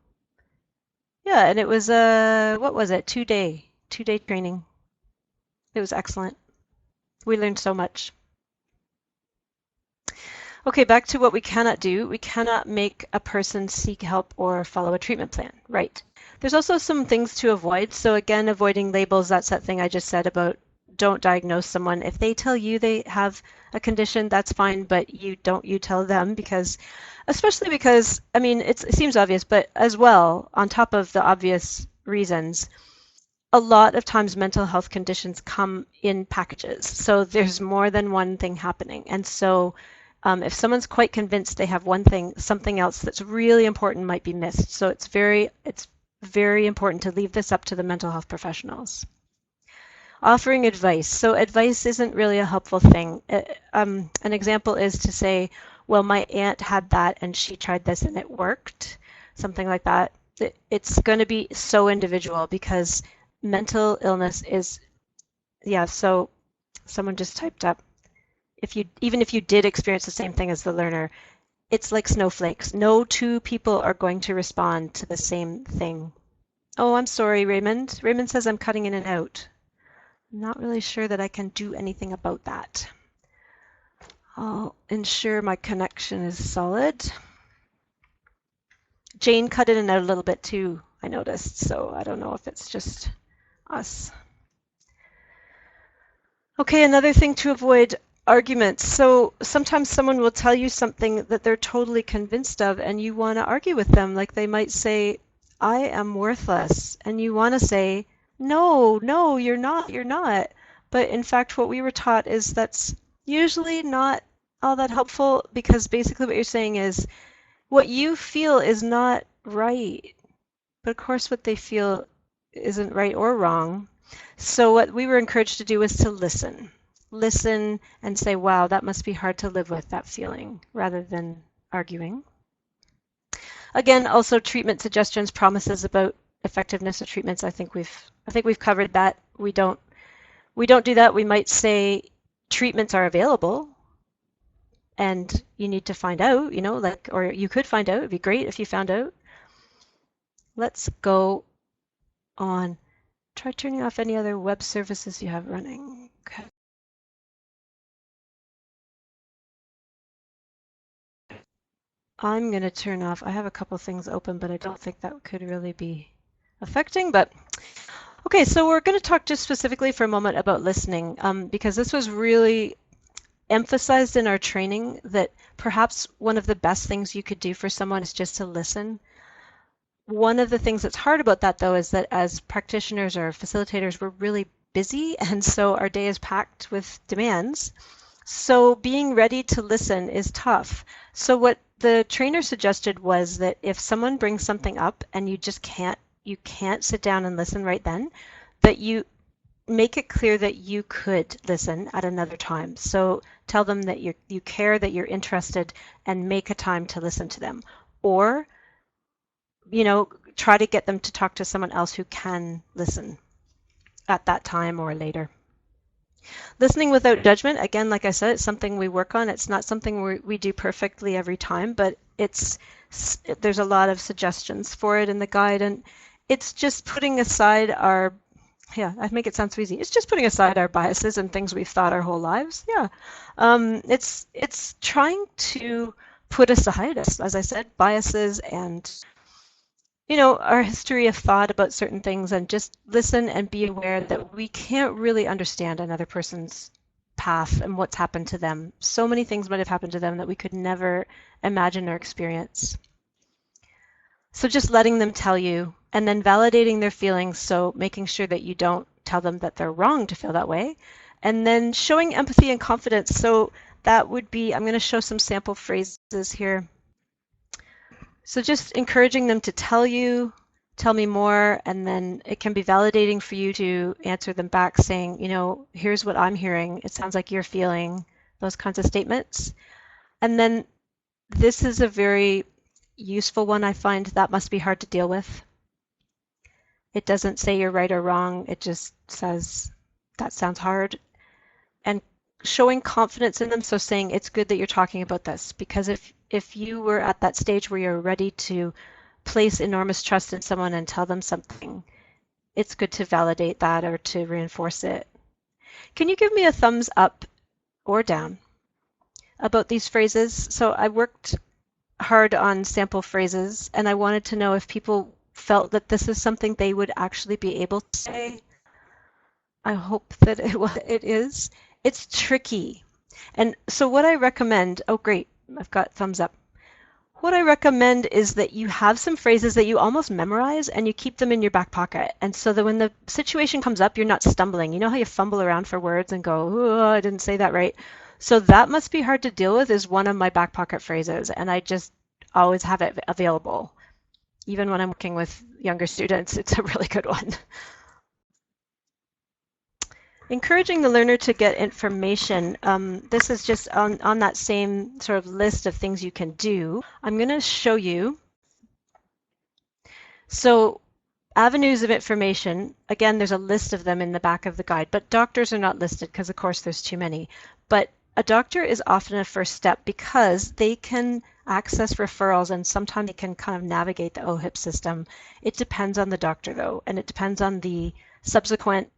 Yeah, and it was what was it? 2-day training. It was excellent. We learned so much. Okay, back to what we cannot do. We cannot make a person seek help or follow a treatment plan, right? There's also some things to avoid. So again, avoiding labels, that's that thing I just said about don't diagnose someone. If they tell you they have a condition, that's fine, but you tell them, because especially because, I mean, it seems obvious, but as well, on top of the obvious reasons, a lot of times mental health conditions come in packages. So there's more than one thing happening. And so if someone's quite convinced they have one thing, something else that's really important might be missed. So it's very important to leave this up to the mental health professionals. Offering advice. So advice isn't really a helpful thing. An example is to say, well, my aunt had that and she tried this and it worked, something like that. It's going to be so individual, because mental illness is, yeah, so someone just typed up, even if you did experience the same thing as the learner, it's like snowflakes. No two people are going to respond to the same thing. Oh, I'm sorry, Raymond. Raymond says I'm cutting in and out. I'm not really sure that I can do anything about that. I'll ensure my connection is solid. Jane cut in and out a little bit too, I noticed, so I don't know if it's just us. Okay, another thing to avoid: arguments. So sometimes someone will tell you something that they're totally convinced of and you want to argue with them. Like they might say, I am worthless. And you want to say, no, no, you're not, you're not. But in fact, what we were taught is that's usually not all that helpful, because basically what you're saying is what you feel is not right. But of course, what they feel isn't right or wrong. So what we were encouraged to do was to listen. Listen and say, wow, that must be hard to live with, that feeling, rather than arguing. Again, also treatment suggestions, promises about effectiveness of treatments. I think we've covered that. We don't do that. We might say treatments are available and you need to find out, or you could find out. It'd be great if you found out. Let's go on. Try turning off any other web services you have running. Okay. I'm going to turn off. I have a couple things open, but I don't think that could really be affecting. But okay, so we're going to talk just specifically for a moment about listening, because this was really emphasized in our training, that perhaps one of the best things you could do for someone is just to listen. One of the things that's hard about that, though, is that as practitioners or facilitators, we're really busy, and so our day is packed with demands. So being ready to listen is tough. So what the trainer suggested was that if someone brings something up and you can't sit down and listen right then, that you make it clear that you could listen at another time. So tell them that you care, that you're interested, and make a time to listen to them. Or try to get them to talk to someone else who can listen at that time or later. Listening without judgment, again, like I said, it's something we work on. It's not something we do perfectly every time, but there's a lot of suggestions for it in the guide, and it's just putting aside I make it sound so easy. It's just putting aside our biases and things we've thought our whole lives. Yeah, it's trying to put aside, as I said, biases and our history of thought about certain things, and just listen and be aware that we can't really understand another person's path and what's happened to them. So many things might have happened to them that we could never imagine or experience. So just letting them tell you, and then validating their feelings, so making sure that you don't tell them that they're wrong to feel that way, and then showing empathy and confidence. So that would be, I'm going to show some sample phrases here. So just encouraging them to tell me more, and then it can be validating for you to answer them back saying, here's what I'm hearing. It sounds like you're feeling, those kinds of statements. And then this is a very useful one, I find. That must be hard to deal with. It doesn't say you're right or wrong. It just says that sounds hard. And showing confidence in them, so saying it's good that you're talking about this, because if you were at that stage where you're ready to place enormous trust in someone and tell them something, it's good to validate that or to reinforce it. Can you give me a thumbs up or down about these phrases? So I worked hard on sample phrases, and I wanted to know if people felt that this is something they would actually be able to say. I hope that it is. It's tricky. And so what I recommend, oh great, I've got thumbs up. What I recommend is that you have some phrases that you almost memorize and you keep them in your back pocket. And so that when the situation comes up, you're not stumbling. You know how you fumble around for words and go, oh, I didn't say that right. So that must be hard to deal with is one of my back pocket phrases. And I just always have it available. Even when I'm working with younger students, it's a really good one. Encouraging the learner to get information. This is just on that same sort of list of things you can do. I'm going to show you. So avenues of information, again, there's a list of them in the back of the guide, but doctors are not listed because, of course, there's too many. But a doctor is often a first step because they can access referrals and sometimes they can kind of navigate the OHIP system. It depends on the doctor, though, and it depends on the subsequent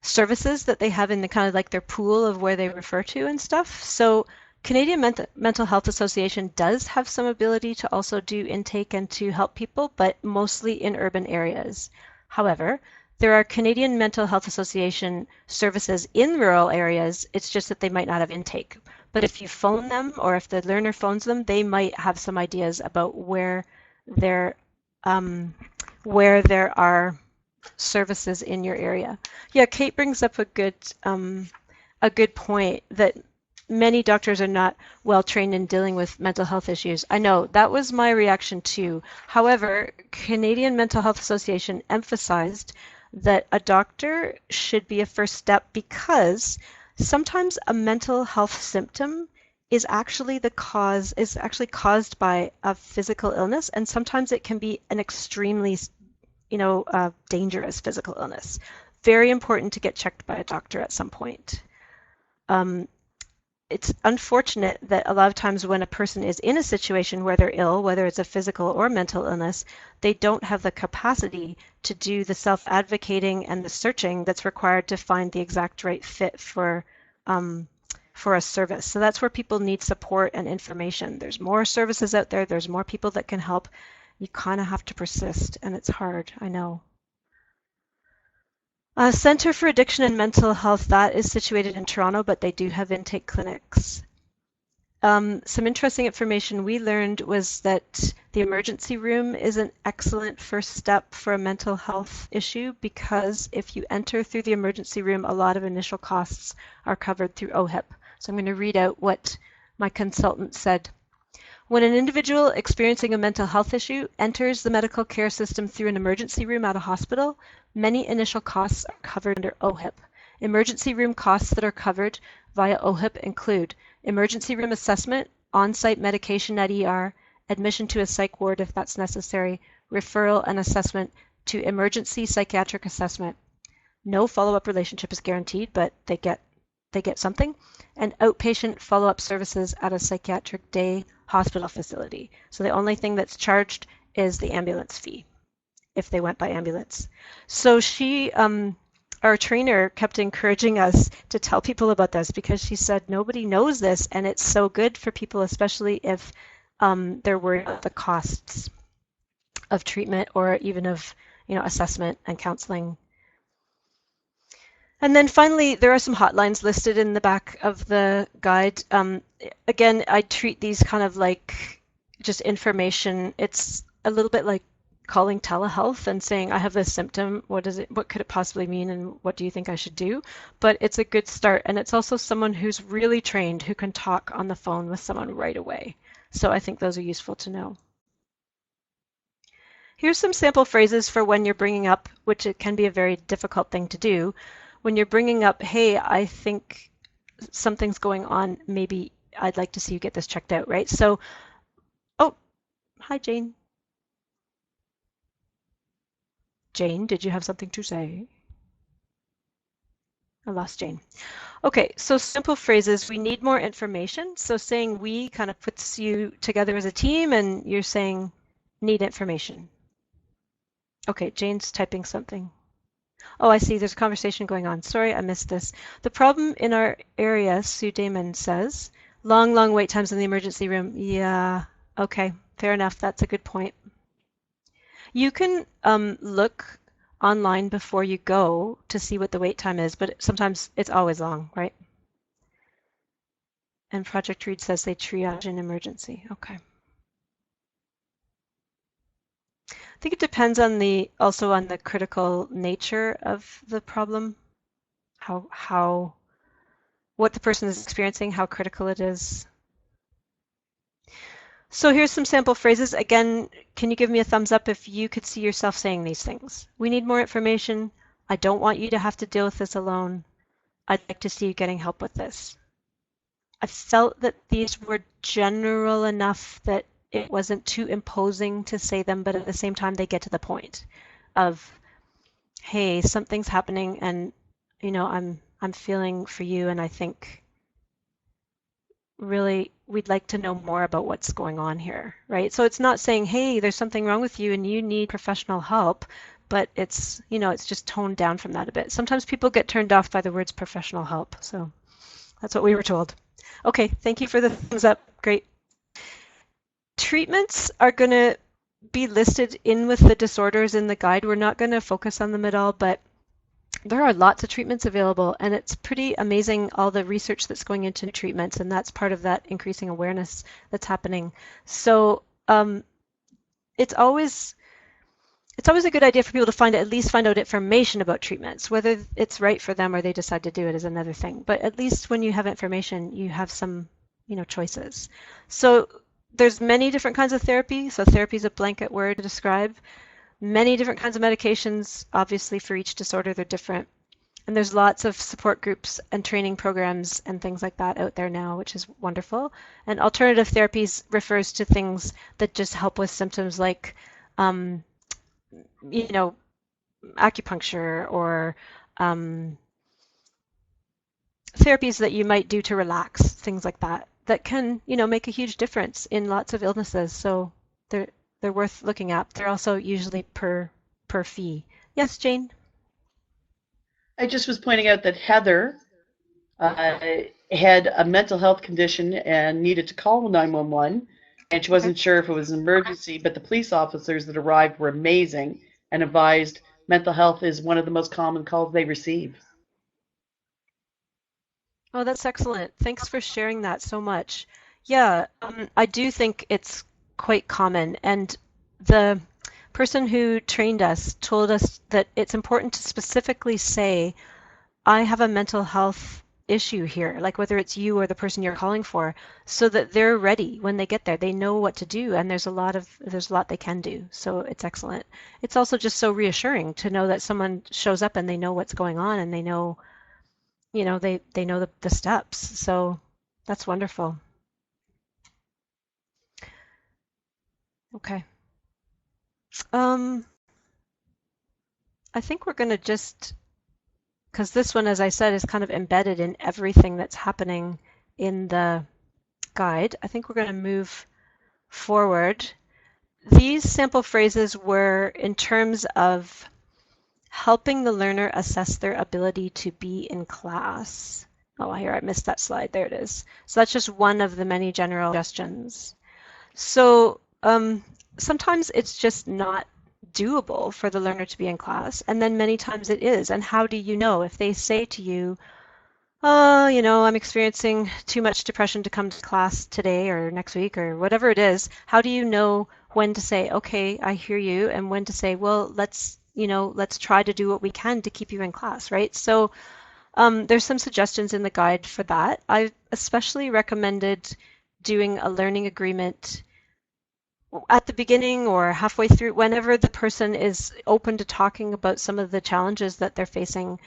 services that they have in the kind of like their pool of where they refer to and stuff. So Canadian Mental Health Association does have some ability to also do intake and to help people, but mostly in urban areas. However, there are Canadian Mental Health Association services in rural areas. It's just that they might not have intake. But if you phone them or if the learner phones them, they might have some ideas about where there are services in your area. Yeah, Kate brings up a good point that many doctors are not well trained in dealing with mental health issues. I know that was my reaction too. However, Canadian Mental Health Association emphasized that a doctor should be a first step because sometimes a mental health symptom is actually caused by a physical illness, and sometimes it can be an extremely dangerous physical illness. Very important to get checked by a doctor at some point. It's unfortunate that a lot of times when a person is in a situation where they're ill, whether it's a physical or mental illness, they don't have the capacity to do the self-advocating and the searching that's required to find the exact right fit for a service. So that's where people need support and information. There's more services out there. There's more people that can help. You kind of have to persist, and it's hard, I know. Center for Addiction and Mental Health, that is situated in Toronto, but they do have intake clinics. Some interesting information we learned was that the emergency room is an excellent first step for a mental health issue because if you enter through the emergency room, a lot of initial costs are covered through OHIP. So I'm going to read out what my consultant said. When an individual experiencing a mental health issue enters the medical care system through an emergency room at a hospital, many initial costs are covered under OHIP. Emergency room costs that are covered via OHIP include emergency room assessment, on-site medication at ER, admission to a psych ward if that's necessary, referral and assessment to emergency psychiatric assessment. No follow-up relationship is guaranteed, but they get something, and outpatient follow-up services at a psychiatric day hospital facility. So the only thing that's charged is the ambulance fee if they went by ambulance. So she, our trainer, kept encouraging us to tell people about this because she said nobody knows this and it's so good for people, especially if they're worried about the costs of treatment or even of assessment and counseling. And then finally, there are some hotlines listed in the back of the guide. Again, I treat these kind of like just information. It's a little bit like calling telehealth and saying, I have this symptom, what could it possibly mean, and what do you think I should do? But it's a good start, and it's also someone who's really trained who can talk on the phone with someone right away. So I think those are useful to know. Here's some sample phrases for when you're bringing up, which it can be a very difficult thing to do, when you're bringing up, hey, I think something's going on, maybe I'd like to see you get this checked out, right? So, oh, hi, Jane. Jane, did you have something to say? I lost Jane. Okay, so simple phrases, we need more information. So saying we kind of puts you together as a team and you're saying need information. Okay, Jane's typing something. Oh, I see. There's a conversation going on. Sorry, I missed this. The problem in our area, Sue Damon says, long wait times in the emergency room. Yeah, okay, fair enough. That's a good point. You can look online before you go to see what the wait time is, but sometimes it's always long, right? And Project Read says they triage an emergency. Okay. I think it depends on also on the critical nature of the problem, what the person is experiencing, how critical it is. So here's some sample phrases. Again, can you give me a thumbs up if you could see yourself saying these things? We need more information. I don't want you to have to deal with this alone. I'd like to see you getting help with this. I felt that these were general enough that it wasn't too imposing to say them, but at the same time, they get to the point of, hey, something's happening, and I'm feeling for you, and I think really we'd like to know more about what's going on here, right? So it's not saying, hey, there's something wrong with you and you need professional help, but it's just toned down from that a bit. Sometimes people get turned off by the words professional help, so that's what we were told. Okay, thank you for the thumbs up. Great. Treatments are going to be listed in with the disorders in the guide. We're not going to focus on them at all, but there are lots of treatments available, and it's pretty amazing all the research that's going into treatments, and that's part of that increasing awareness that's happening. So it's always a good idea for people to at least find out information about treatments. Whether it's right for them or they decide to do it is another thing. But at least when you have information, you have some choices. So there's many different kinds of therapy. So therapy is a blanket word to describe. Many different kinds of medications, obviously for each disorder they're different. And there's lots of support groups and training programs and things like that out there now, which is wonderful. And alternative therapies refers to things that just help with symptoms like, acupuncture or therapies that you might do to relax, things like that, that can, make a huge difference in lots of illnesses. So they're worth looking at. They're also usually per fee. Yes, Jane? I just was pointing out that Heather had a mental health condition and needed to call 911, and she wasn't sure if it was an emergency, but the police officers that arrived were amazing and advised mental health is one of the most common calls they receive. Oh, that's excellent. Thanks for sharing that so much. Yeah, I do think it's quite common. And the person who trained us told us that it's important to specifically say, I have a mental health issue here, like whether it's you or the person you're calling for, so that they're ready when they get there. They know what to do, and there's a lot they can do. So it's excellent. It's also just so reassuring to know that someone shows up and they know what's going on and they know, they know the steps. So that's wonderful. Okay. I think we're going to just, because this one, as I said, is kind of embedded in everything that's happening in the guide. I think we're going to move forward. These sample phrases were in terms of helping the learner assess their ability to be in class. Oh, here, I missed that slide. There it is. So that's just one of the many general suggestions. So sometimes it's just not doable for the learner to be in class, and then many times it is. And how do you know? If they say to you, oh, I'm experiencing too much depression to come to class today or next week or whatever it is, how do you know when to say, okay, I hear you, and when to say, well, let's try to do what we can to keep you in class, right? So there's some suggestions in the guide for that. I especially recommended doing a learning agreement at the beginning or halfway through, whenever the person is open to talking about some of the challenges that they're facing.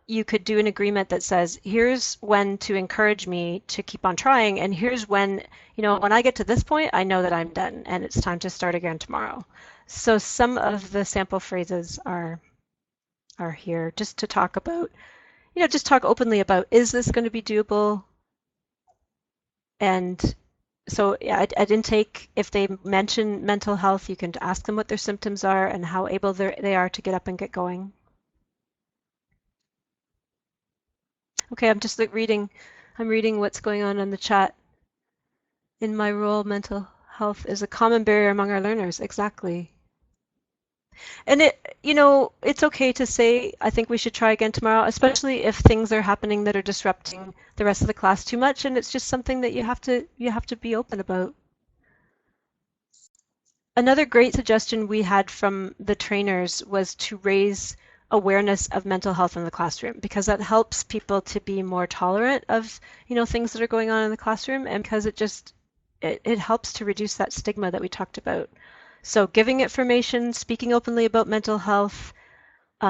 You could do an agreement that says, here's when to encourage me to keep on trying, and here's when, when I get to this point, I know that I'm done and it's time to start again tomorrow. So some of the sample phrases are here just to talk about, just talk openly about, is this going to be doable? And so yeah, at intake, if they mention mental health, you can ask them what their symptoms are and how able they are to get up and get going. Okay, I'm just reading what's going on in the chat. In my role, mental health is a common barrier among our learners. Exactly. And it's okay to say, I think we should try again tomorrow, especially if things are happening that are disrupting the rest of the class too much, and it's just something that you have to be open about. Another great suggestion we had from the trainers was to raise awareness of mental health in the classroom, because that helps people to be more tolerant of, things that are going on in the classroom, and because it helps to reduce that stigma that we talked about. So giving information, speaking openly about mental health.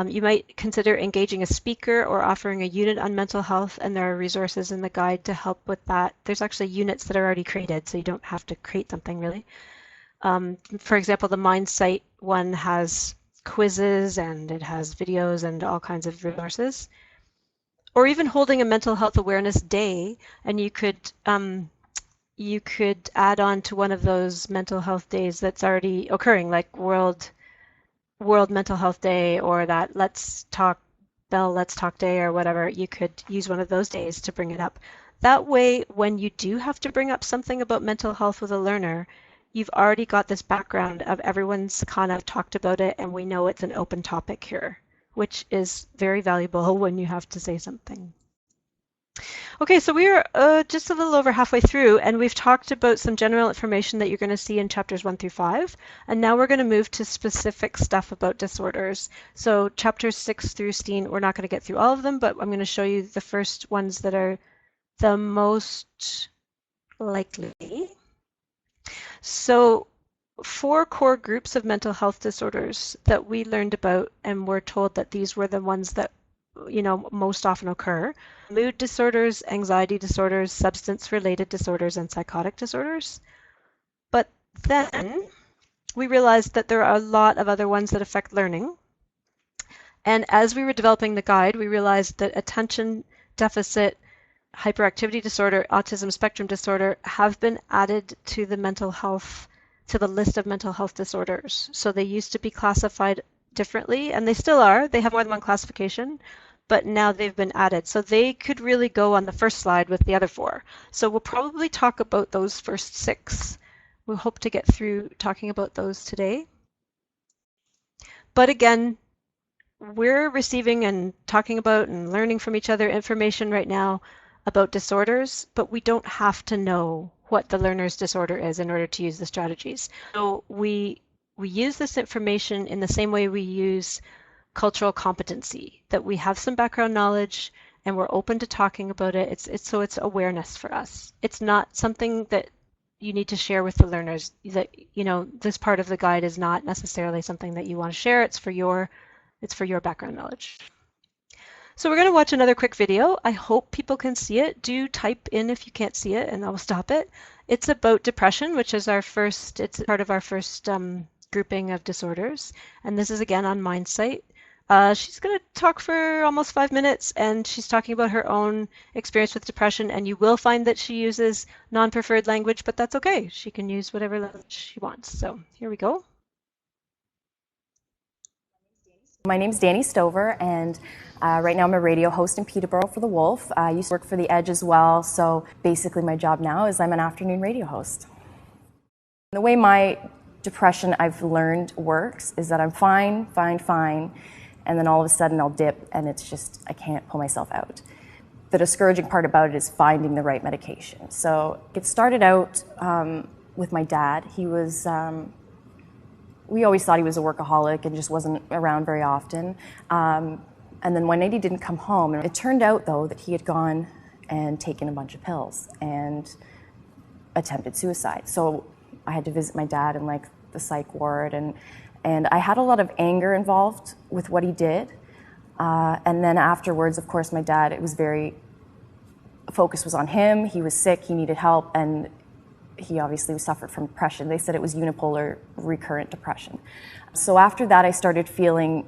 You might consider engaging a speaker or offering a unit on mental health, and there are resources in the guide to help with that. There's actually units that are already created, so you don't have to create something really. For example, the MindSight one has quizzes and it has videos and all kinds of resources. Or even holding a mental health awareness day, and you could add on to one of those mental health days that's already occurring, like World Mental Health Day, or that Let's Talk Day, or whatever. You could use one of those days to bring it up. That way, when you do have to bring up something about mental health with a learner, you've already got this background of everyone's kind of talked about it, and we know it's an open topic here, which is very valuable when you have to say something. Okay, so we are just a little over halfway through, and we've talked about some general information that you're going to see in chapters 1 through 5, and now we're going to move to specific stuff about disorders. So chapters 6 through 16, we're not going to get through all of them, but I'm going to show you the first ones that are the most likely. So 4 core groups of mental health disorders that we learned about, and we're told that these were the ones that most often occur: mood disorders, anxiety disorders, substance-related disorders, and psychotic disorders. But then we realized that there are a lot of other ones that affect learning. And as we were developing the guide, we realized that attention deficit hyperactivity disorder, autism spectrum disorder have been added to the list of mental health disorders. So they used to be classified differently, and they still are. They have more than one classification, but now they've been added. So they could really go on the first slide with the other 4. So we'll probably talk about those first 6. We hope to get through talking about those today. But again, we're receiving and talking about and learning from each other information right now about disorders, but we don't have to know what the learner's disorder is in order to use the strategies. So we use this information in the same way we use cultural competency, that we have some background knowledge and we're open to talking about it. It's awareness for us. It's not something that you need to share with the learners. That this part of the guide is not necessarily something that you want to share. It's for your background knowledge. So we're going to watch another quick video. I hope people can see it. Do type in if you can't see it and I'll stop it. It's about depression, which is it's part of our first grouping of disorders. And this is again on MindSight. She's going to talk for almost 5 minutes, and she's talking about her own experience with depression, and you will find that she uses non-preferred language, but that's okay. She can use whatever language she wants. So here we go. My name is Danny Stover, and right now I'm a radio host in Peterborough for The Wolf. I used to work for The Edge as well, so basically my job now is I'm an afternoon radio host. The way my depression, I've learned, works is that I'm fine, and then all of a sudden I'll dip, and it's just, I can't pull myself out. The discouraging part about it is finding the right medication. So it started out with my dad. He was, we always thought he was a workaholic and just wasn't around very often. And then one night he didn't come home. And it turned out, though, that he had gone and taken a bunch of pills and attempted suicide. So I had to visit my dad in like the psych ward, and I had a lot of anger involved with what he did. And then afterwards, of course, my dad, focus was on him. He was sick, he needed help, and he obviously suffered from depression. They said it was unipolar recurrent depression. So after that, I started feeling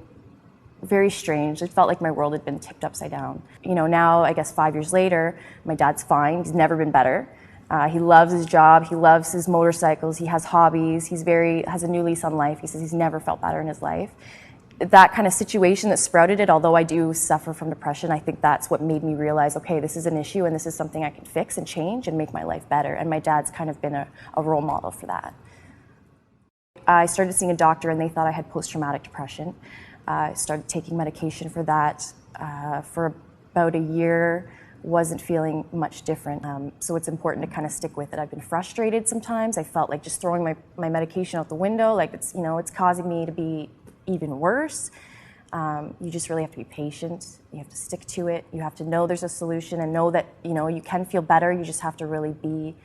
very strange. It felt like my world had been tipped upside down. Now, I guess 5 years later, my dad's fine. He's never been better. He loves his job. He loves his motorcycles. He has hobbies. Has a new lease on life. He says he's never felt better in his life. That kind of situation that sprouted it, although I do suffer from depression, I think that's what made me realize, okay, this is an issue and this is something I can fix and change and make my life better. And my dad's kind of been a role model for that. I started seeing a doctor and they thought I had post-traumatic depression. I started taking medication for that for about a year, wasn't feeling much different. So it's important to kind of stick with it. I've been frustrated sometimes. I felt like just throwing my medication out the window, like it's causing me to be even worse. You just really have to be patient. You have to stick to it. You have to know there's a solution and know that you can feel better. You just have to really be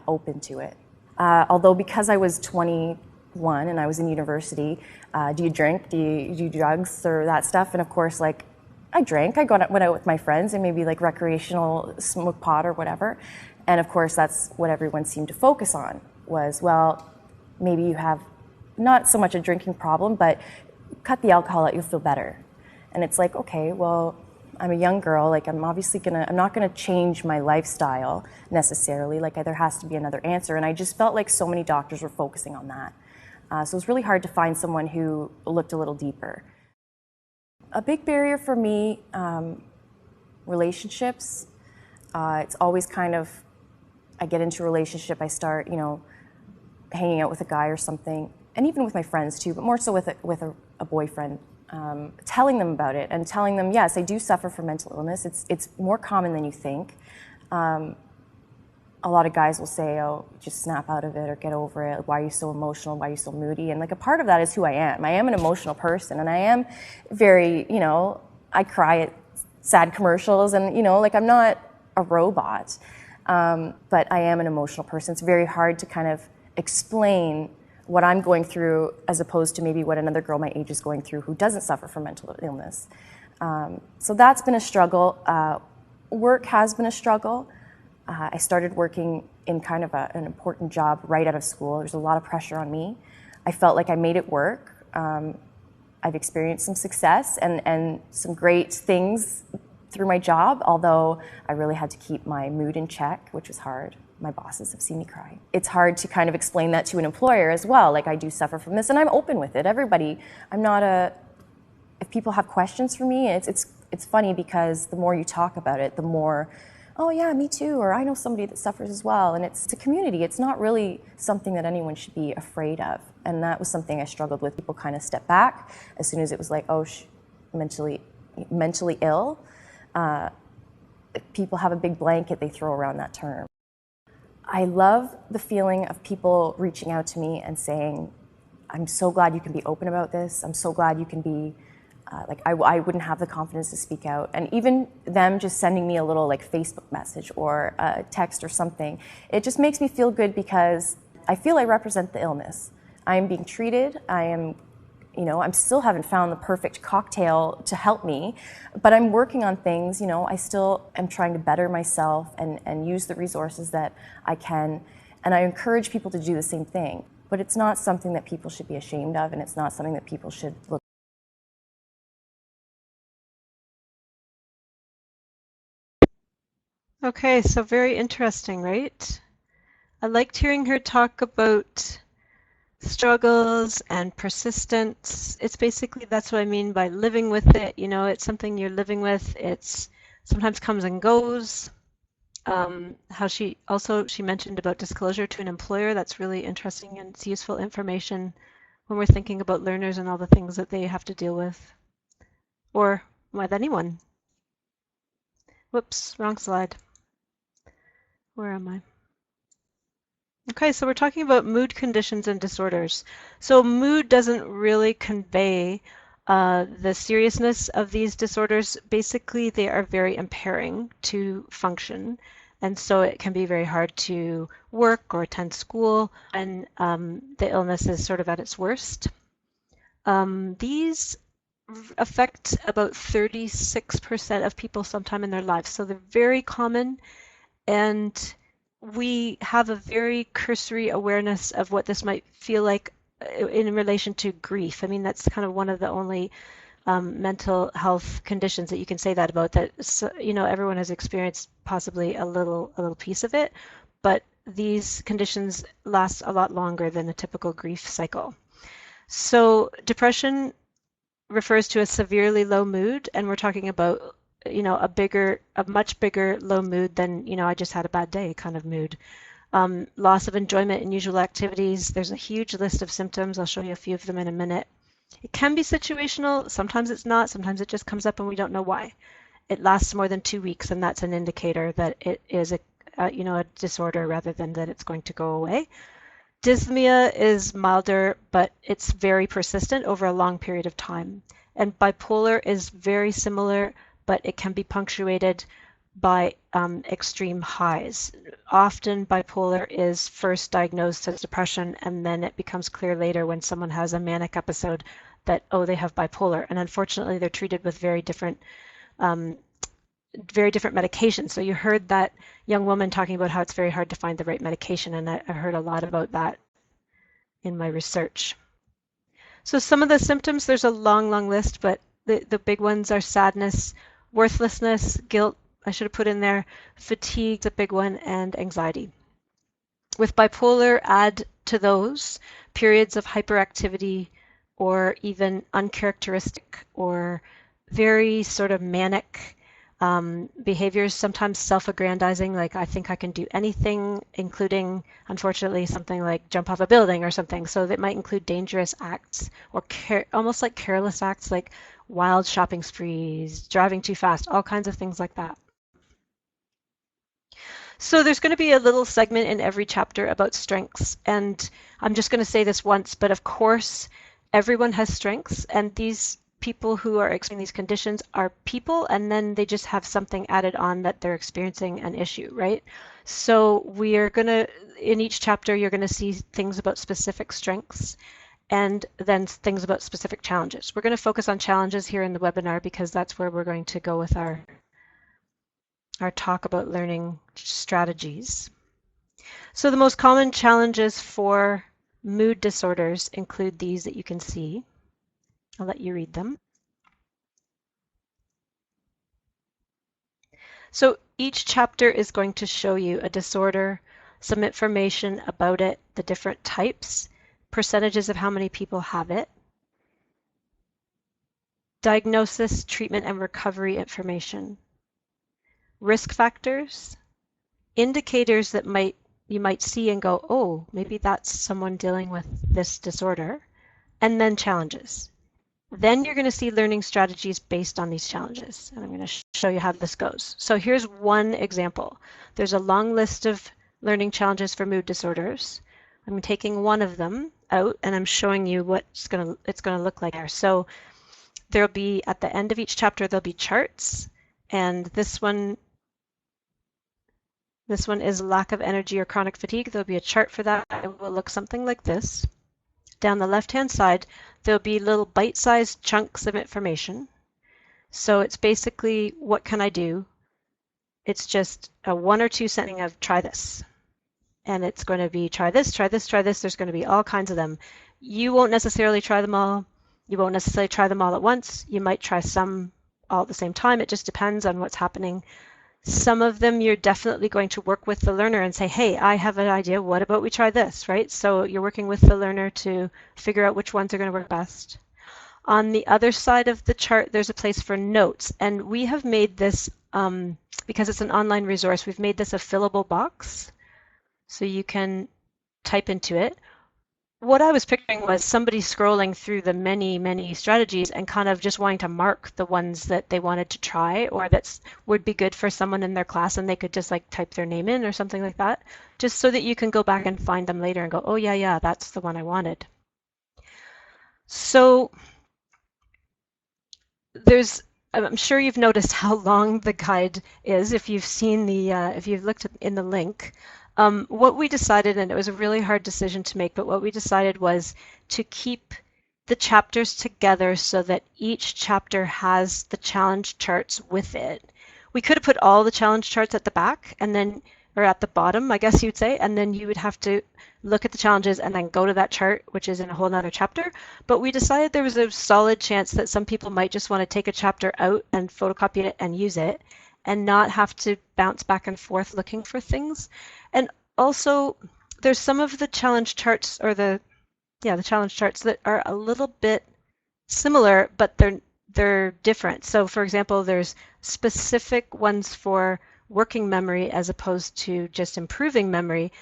open to it. Although because I was 21 and I was in university, do you drink? Do you do drugs or that stuff? And of course, like I drank. I went out with my friends and maybe like recreational smoke pot or whatever. And of course, that's what everyone seemed to focus on was, well, maybe you have not so much a drinking problem, but cut the alcohol out, you'll feel better. And it's like, okay, well, I'm a young girl, like I'm not gonna change my lifestyle necessarily, like there has to be another answer. And I just felt like so many doctors were focusing on that. So it was really hard to find someone who looked a little deeper. A big barrier for me, relationships. It's always kind of, I get into a relationship, I start, hanging out with a guy or something, and even with my friends too, but more so with a boyfriend, telling them about it and telling them, yes, I do suffer from mental illness. It's more common than you think. A lot of guys will say, oh, just snap out of it or get over it. Why are you so emotional? Why are you so moody? And like a part of that is who I am. I am an emotional person and I am very, I cry at sad commercials and, like I'm not a robot, but I am an emotional person. It's very hard to kind of explain what I'm going through as opposed to maybe what another girl my age is going through who doesn't suffer from mental illness. So that's been a struggle. Work has been a struggle. I started working in kind of an important job right out of school. There's a lot of pressure on me. I felt like I made it work. I've experienced some success and some great things through my job, although I really had to keep my mood in check, which was hard. My bosses have seen me cry. It's hard to kind of explain that to an employer as well. Like I do suffer from this and I'm open with it. If people have questions for me, it's funny because the more you talk about it, the more, oh yeah, me too, or I know somebody that suffers as well. And it's a community. It's not really something that anyone should be afraid of. And that was something I struggled with. People kind of step back as soon as it was like, oh, mentally ill. People have a big blanket they throw around that term. I love the feeling of people reaching out to me and saying, I'm so glad you can be open about this. I'm so glad you can be, I wouldn't have the confidence to speak out. And even them just sending me a little like Facebook message or a text or something, it just makes me feel good because I feel I represent the illness. I am being treated. I still haven't found the perfect cocktail to help me, but I'm working on things. I still am trying to better myself and use the resources that I can. And I encourage people to do the same thing. But it's not something that people should be ashamed of, and it's not something that people should look. Okay, so very interesting, right? I liked hearing her talk about struggles and persistence. It's basically, that's what I mean by living with it. It's something you're living with. It's sometimes comes and goes. How she mentioned about disclosure to an employer. That's really interesting and it's useful information when we're thinking about learners and all the things that they have to deal with, or with anyone. Whoops, wrong slide. Where am I? Okay, so we're talking about mood conditions and disorders. So mood doesn't really convey the seriousness of these disorders. Basically, they are very impairing to function. And so it can be very hard to work or attend school, and the illness is sort of at its worst. These affect about 36% of people sometime in their lives. So they're very common, and we have a very cursory awareness of what this might feel like in relation to grief. I mean, that's kind of one of the only mental health conditions that you can say that about, that everyone has experienced possibly a little piece of it, but these conditions last a lot longer than a typical grief cycle. So depression refers to a severely low mood, and we're talking about a much bigger low mood than I just had a bad day kind of mood. loss of enjoyment in usual activities. There's a huge list of symptoms. I'll show you a few of them in a minute. It can be situational. Sometimes it's not. Sometimes it just comes up and we don't know why. It lasts more than 2 weeks, and that's an indicator that it is a disorder rather than that it's going to go away. Dysthymia is milder, but it's very persistent over a long period of time. And bipolar is very similar, but it can be punctuated by extreme highs. Often bipolar is first diagnosed as depression, and then it becomes clear later when someone has a manic episode that, oh, they have bipolar. And unfortunately, they're treated with very different medications. So you heard that young woman talking about how it's very hard to find the right medication, and I heard a lot about that in my research. So some of the symptoms, there's a long, long list, but the big ones are sadness, worthlessness, guilt, I should have put in there, fatigue, a big one, and anxiety. With bipolar, add to those periods of hyperactivity or even uncharacteristic or very sort of manic behaviors, sometimes self-aggrandizing, like I think I can do anything, including, unfortunately, something like jump off a building or something. So that might include dangerous acts or almost like careless acts, like wild shopping sprees, driving too fast, all kinds of things like that. So there's going to be a little segment in every chapter about strengths, and I'm just going to say this once, but of course, everyone has strengths, and these people who are experiencing these conditions are people, and then they just have something added on that they're experiencing an issue, right? So we are going to, in each chapter, you're going to see things about specific strengths and then things about specific challenges. We're going to focus on challenges here in the webinar because that's where we're going to go with our talk about learning strategies. So the most common challenges for mood disorders include these that you can see. I'll let you read them. So each chapter is going to show you a disorder, some information about it, the different types, percentages of how many people have it, diagnosis, treatment, and recovery information, risk factors, indicators that you might see and go, oh, maybe that's someone dealing with this disorder, and then challenges. Then you're going to see learning strategies based on these challenges, and I'm going to show you how this goes. So here's one example. There's a long list of learning challenges for mood disorders. I'm taking one of them out, and I'm showing you what it's going to look like there. So there'll be, at the end of each chapter, there'll be charts, and this one is lack of energy or chronic fatigue. There'll be a chart for that. It will look something like this. Down the left-hand side, there'll be little bite-sized chunks of information. So it's basically, what can I do? It's just a 1 or 2 sentence of try this. And it's going to be try this, try this, try this. There's going to be all kinds of them. You won't necessarily try them all. You won't necessarily try them all at once. You might try some all at the same time. It just depends on what's happening. Some of them you're definitely going to work with the learner and say, hey, I have an idea. What about we try this, right? So you're working with the learner to figure out which ones are going to work best. On the other side of the chart, there's a place for notes. And we have made this, because it's an online resource, we've made this a fillable box. So you can type into it. What I was picturing was somebody scrolling through the many, many strategies and kind of just wanting to mark the ones that they wanted to try or that would be good for someone in their class, and they could just like type their name in or something like that, just so that you can go back and find them later and go, oh yeah, that's the one I wanted. So I'm sure you've noticed how long the guide is if you've seen if you've looked in the link. What we decided, and it was a really hard decision to make, but what we decided was to keep the chapters together so that each chapter has the challenge charts with it. We could have put all the challenge charts at the back and then, or at the bottom, I guess you'd say, and then you would have to look at the challenges and then go to that chart, which is in a whole nother chapter. But we decided there was a solid chance that some people might just want to take a chapter out and photocopy it and use it and not have to bounce back and forth looking for things. And also, there's some of the challenge charts, or the challenge charts that are a little bit similar, but they're different. So for example, there's specific ones for working memory as opposed to just improving memory.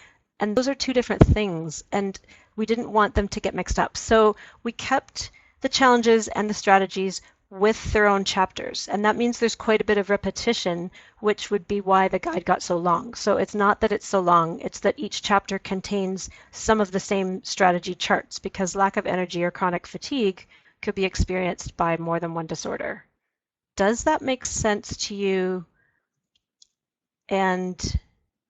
And those are two different things, and we didn't want them to get mixed up. So we kept the challenges and the strategies with their own chapters. And that means there's quite a bit of repetition, which would be why the guide got so long. So it's not that it's so long, it's that each chapter contains some of the same strategy charts, because lack of energy or chronic fatigue could be experienced by more than one disorder. Does that make sense to you? And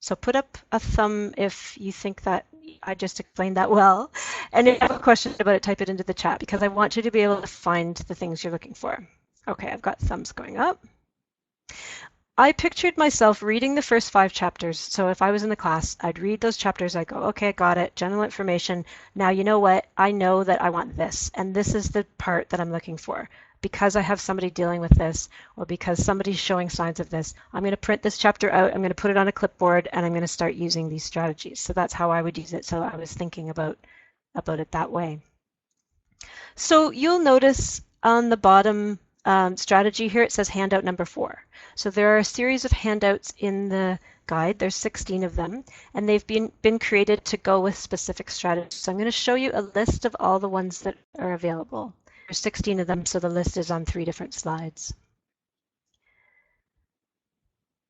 so put up a thumb if you think that I just explained that well. And if you have a question about it, type it into the chat, because I want you to be able to find the things you're looking for. Okay, I've got thumbs going up. I pictured myself reading the first 5 chapters. So if I was in the class, I'd read those chapters. I'd go, okay, got it. General information. Now, you know what? I know that I want this, and this is the part that I'm looking for. Because I have somebody dealing with this, or because somebody's showing signs of this, I'm going to print this chapter out, I'm going to put it on a clipboard, and I'm going to start using these strategies. So that's how I would use it. So I was thinking about it that way. So you'll notice on the bottom strategy here, it says handout number 4. So there are a series of handouts in the guide. There's 16 of them, and they've been created to go with specific strategies. So I'm going to show you a list of all the ones that are available. There's 16 of them, so the list is on 3 different slides.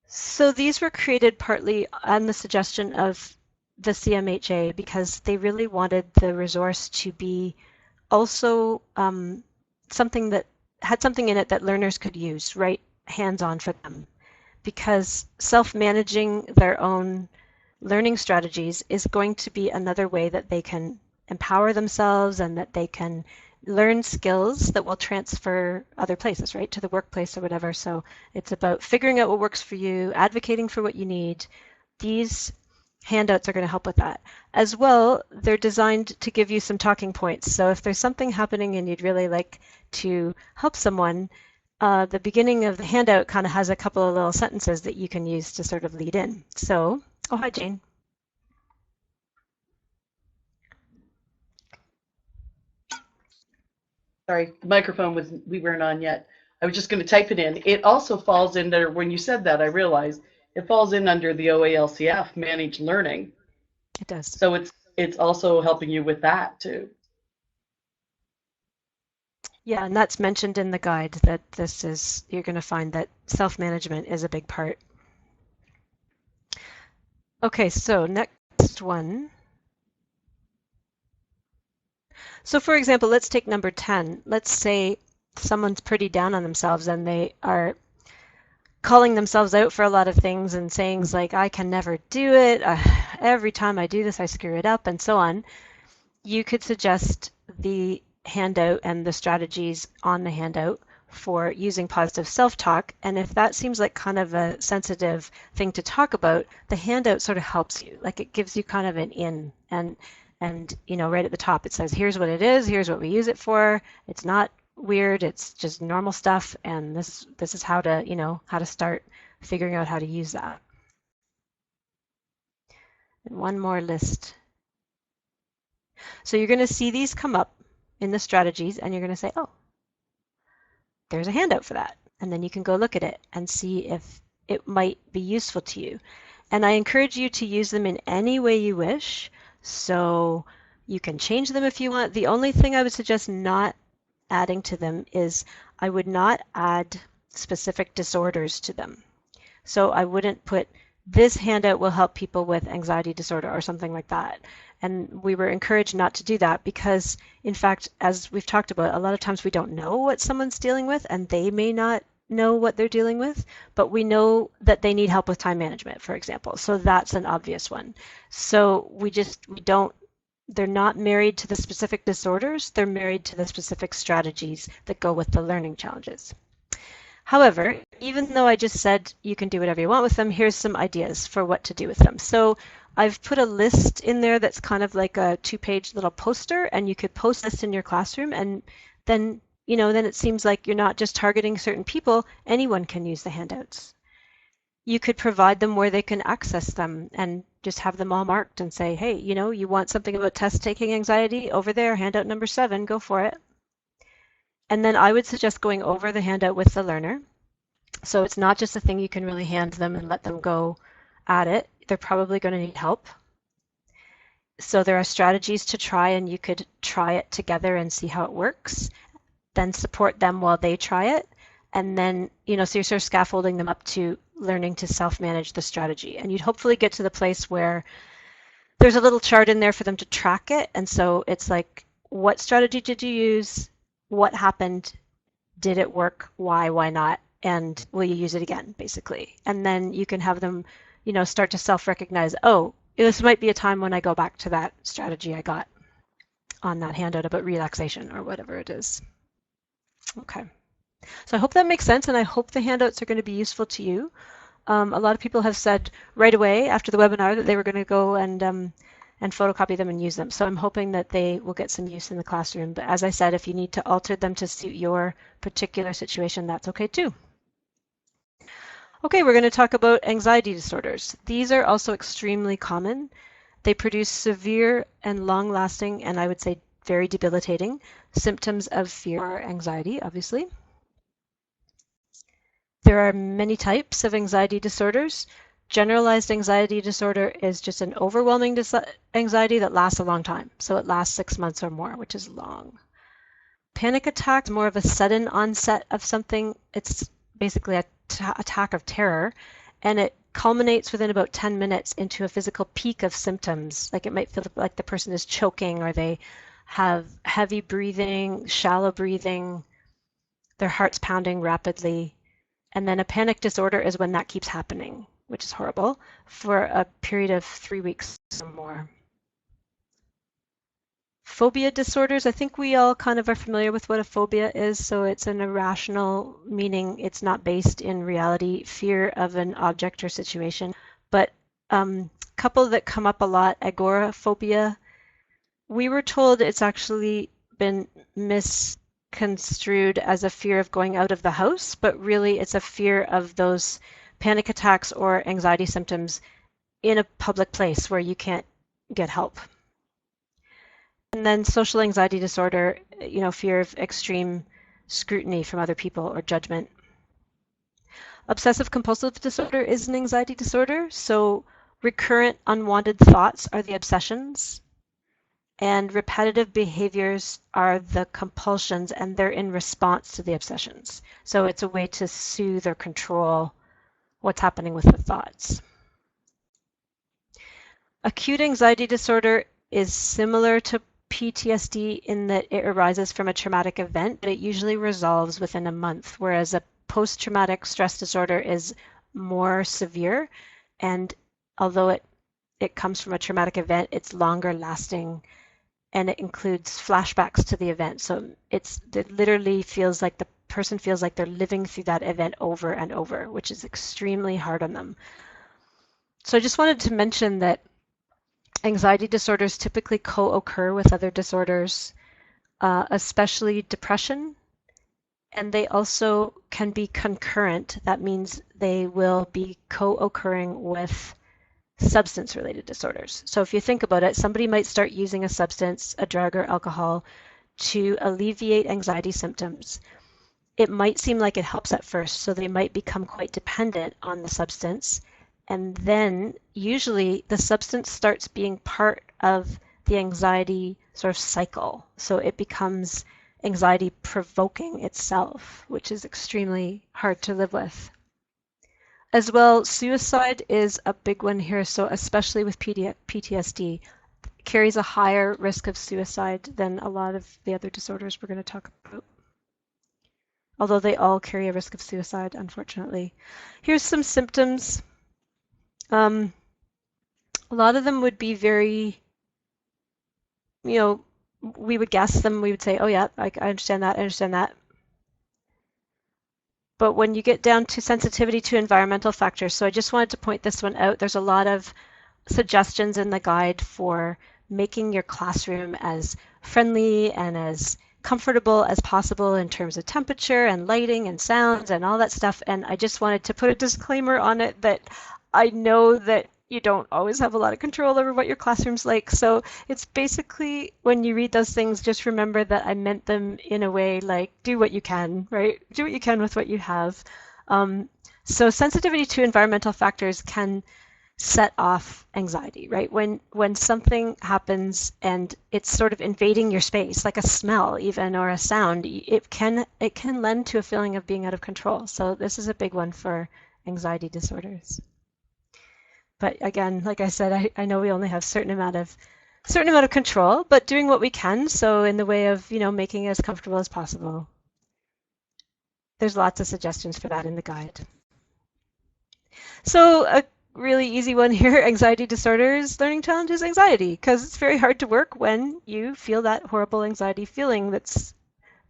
So these were created partly on the suggestion of the CMHA, because they really wanted the resource to be also something that had something in it that learners could use, right, hands-on for them. Because self-managing their own learning strategies is going to be another way that they can empower themselves and that they can learn skills that will transfer other places, right, to the workplace or whatever. So it's about figuring out what works for you, advocating for what you need. These handouts are going to help with that. As well, they're designed to give you some talking points. So if there's something happening and you'd really like to help someone, the beginning of the handout kind of has a couple of little sentences that you can use to sort of lead in. So, oh, hi, Jane. Sorry, the microphone we weren't on yet. I was just going to type it in. It also falls in there, when you said that, I realized it falls in under the OALCF, managed learning. It does. So it's also helping you with that too. Yeah, and that's mentioned in the guide, that this is, you're going to find that self-management is a big part. Okay, so next one. So for example, let's take number 10. Let's say someone's pretty down on themselves and they are calling themselves out for a lot of things and saying like, I can never do it. Every time I do this, I screw it up, and so on. You could suggest the handout and the strategies on the handout for using positive self-talk. And if that seems like kind of a sensitive thing to talk about, the handout sort of helps you. Like it gives you kind of an in, and you know, right at the top it says, here's what it is, here's what we use it for. It's not weird, it's just normal stuff, and this is how to, you know, how to start figuring out how to use that. And one more list. So you're going to see these come up in the strategies, and you're going to say, oh, there's a handout for that. And then you can go look at it and see if it might be useful to you. And I encourage you to use them in any way you wish. So you can change them if you want. The only thing I would suggest not adding to them is I would not add specific disorders to them. So I wouldn't put, this handout will help people with anxiety disorder or something like that. And we were encouraged not to do that because, in fact, as we've talked about, a lot of times we don't know what someone's dealing with, and they may not know what they're dealing with, but we know that they need help with time management, for example. So that's an obvious one. So they're not married to the specific disorders, they're married to the specific strategies that go with the learning challenges. However, even though I just said you can do whatever you want with them, here's some ideas for what to do with them. So I've put a list in there that's kind of like a 2-page little poster, and you could post this in your classroom, and then, you know, then it seems like you're not just targeting certain people, anyone can use the handouts. You could provide them where they can access them and just have them all marked and say, hey, you know, you want something about test taking anxiety over there, handout number 7, go for it. And then I would suggest going over the handout with the learner. So it's not just a thing you can really hand them and let them go at it. They're probably going to need help. So there are strategies to try, and you could try it together and see how it works, then support them while they try it. And then, so you're sort of scaffolding them up to learning to self-manage the strategy. And you'd hopefully get to the place where there's a little chart in there for them to track it. And so it's like, what strategy did you use? What happened? Did it work? Why not? And will you use it again, basically? And then you can have them, start to self-recognize, oh, this might be a time when I go back to that strategy I got on that handout about relaxation or whatever it is. Okay. So I hope that makes sense, and I hope the handouts are going to be useful to you. A lot of people have said right away after the webinar that they were going to go and photocopy them and use them. So I'm hoping that they will get some use in the classroom. But as I said, if you need to alter them to suit your particular situation, that's okay too. Okay, we're going to talk about anxiety disorders. These are also extremely common. They produce severe and long-lasting, and I would say very debilitating, symptoms of fear or anxiety, obviously. There are many types of anxiety disorders. Generalized anxiety disorder is just an overwhelming anxiety that lasts a long time. So it lasts 6 months or more, which is long. Panic attack is more of a sudden onset of something. It's basically an attack of terror, and it culminates within about 10 minutes into a physical peak of symptoms. Like it might feel like the person is choking, or they have heavy breathing, shallow breathing, their heart's pounding rapidly. And then a panic disorder is when that keeps happening, which is horrible, for a period of 3 weeks or more. Phobia disorders, I think we all kind of are familiar with what a phobia is. So it's an irrational, meaning it's not based in reality, fear of an object or situation. But a couple that come up a lot, agoraphobia. We were told it's actually been misconstrued as a fear of going out of the house, but really it's a fear of those panic attacks or anxiety symptoms in a public place where you can't get help. And then social anxiety disorder, fear of extreme scrutiny from other people or judgment. Obsessive compulsive disorder is an anxiety disorder. So recurrent unwanted thoughts are the obsessions, and repetitive behaviors are the compulsions, and they're in response to the obsessions. So it's a way to soothe or control what's happening with the thoughts. Acute anxiety disorder is similar to PTSD in that it arises from a traumatic event, but it usually resolves within a month, whereas a post-traumatic stress disorder is more severe, and although it comes from a traumatic event, it's longer lasting, and it includes flashbacks to the event. So it literally feels like the person feels like they're living through that event over and over, which is extremely hard on them. So I just wanted to mention that anxiety disorders typically co-occur with other disorders, especially depression, and they also can be concurrent. That means they will be co-occurring with substance-related disorders. So if you think about it, somebody might start using a substance, a drug or alcohol, to alleviate anxiety symptoms. It might seem like it helps at first, so they might become quite dependent on the substance. And then usually the substance starts being part of the anxiety sort of cycle. So it becomes anxiety provoking itself, which is extremely hard to live with. As well, suicide is a big one here. So especially with PTSD, carries a higher risk of suicide than a lot of the other disorders we're going to talk about. Although they all carry a risk of suicide, unfortunately. Here's some symptoms. A lot of them would be very, we would guess them. We would say, oh yeah, I understand that, I understand that. But when you get down to sensitivity to environmental factors, so I just wanted to point this one out. There's a lot of suggestions in the guide for making your classroom as friendly and as comfortable as possible in terms of temperature and lighting and sounds and all that stuff. And I just wanted to put a disclaimer on it that I know that you don't always have a lot of control over what your classroom's like. So it's basically, when you read those things, just remember that I meant them in a way like, do what you can, right? Do what you can with what you have. So sensitivity to environmental factors can set off anxiety, right? When something happens and it's sort of invading your space, like a smell even or a sound, it can lend to a feeling of being out of control. So this is a big one for anxiety disorders. But again, like I said, I know we only have certain amount of control, but doing what we can, so in the way of, making it as comfortable as possible. There's lots of suggestions for that in the guide. So a really easy one here, anxiety disorders, learning challenges, anxiety, because it's very hard to work when you feel that horrible anxiety feeling that's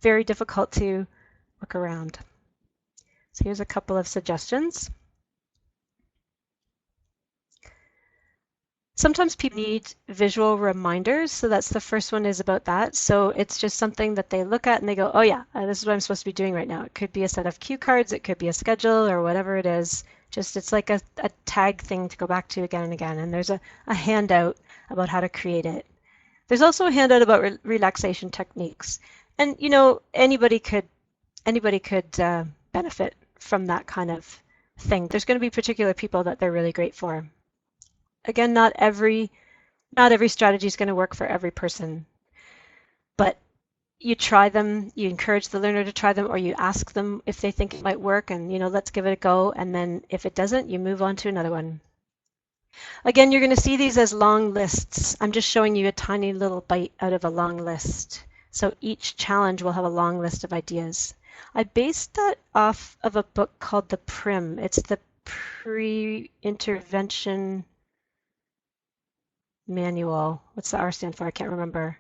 very difficult to work around. So here's a couple of suggestions. Sometimes people need visual reminders, so that's the first one is about that. So it's just something that they look at and they go, oh yeah, this is what I'm supposed to be doing right now. It could be a set of cue cards, it could be a schedule or whatever it is. Just it's like a tag thing to go back to again and again. And there's a handout about how to create it. There's also a handout about relaxation techniques. And anybody could benefit from that kind of thing. There's going to be particular people that they're really great for. Again, not every strategy is going to work for every person, but you try them, you encourage the learner to try them, or you ask them if they think it might work, and let's give it a go. And then if it doesn't, you move on to another one. Again, you're going to see these as long lists. I'm just showing you a tiny little bite out of a long list. So each challenge will have a long list of ideas. I based that off of a book called The PRIM. It's the Pre-Intervention Manual. What's the R stand for? I can't remember.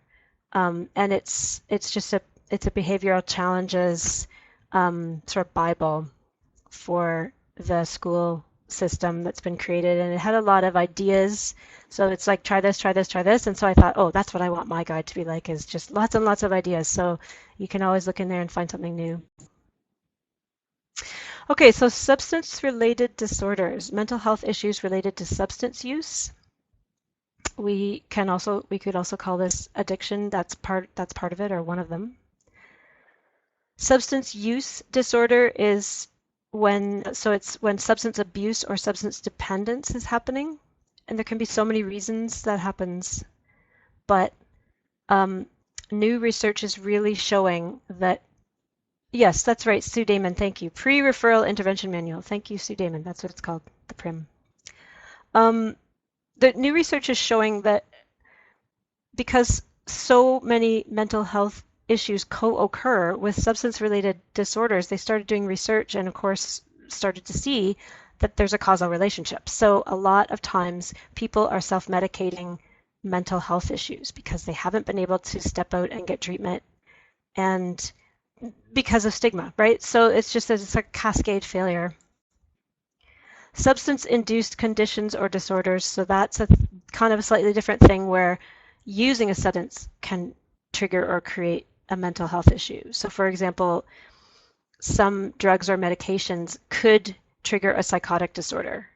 And it's just a behavioral challenges sort of Bible for the school system that's been created, and it had a lot of ideas. So it's like try this, try this, try this. And so I thought, oh, that's what I want my guide to be like, is just lots and lots of ideas. So you can always look in there and find something new. Okay, so substance-related disorders, mental health issues related to substance use. We could also call this addiction. That's part of it, or one of them. Substance use disorder is when substance abuse or substance dependence is happening, and there can be so many reasons that happens. But new research is really showing that, yes, that's right, Sue Damon, thank you. Pre-referral intervention manual. Thank you, Sue Damon. That's what it's called, the PRIM. The new research is showing that because so many mental health issues co-occur with substance-related disorders, they started doing research and, of course, started to see that there's a causal relationship. So a lot of times people are self-medicating mental health issues because they haven't been able to step out and get treatment, and because of stigma, right? So it's a cascade failure. Substance-induced conditions or disorders, so that's a kind of a slightly different thing where using a substance can trigger or create a mental health issue. So for example, some drugs or medications could trigger a psychotic disorder.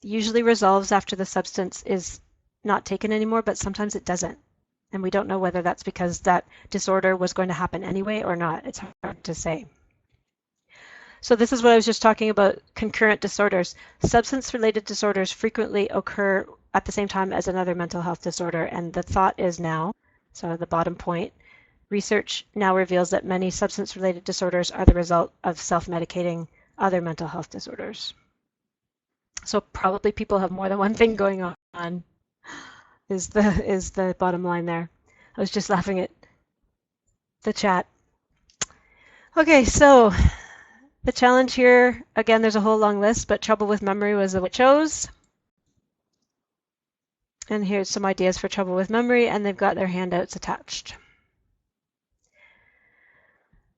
Usually resolves after the substance is not taken anymore, but sometimes it doesn't. And we don't know whether that's because that disorder was going to happen anyway or not. It's hard to say. So this is what I was just talking about, concurrent disorders. Substance-related disorders frequently occur at the same time as another mental health disorder, and the thought is now, so the bottom point, research now reveals that many substance-related disorders are the result of self-medicating other mental health disorders. So probably people have more than one thing going on, is the bottom line there. I was just laughing at the chat. Okay, so the challenge here, again, there's a whole long list, but trouble with memory was what I chose. And here's some ideas for trouble with memory, and they've got their handouts attached.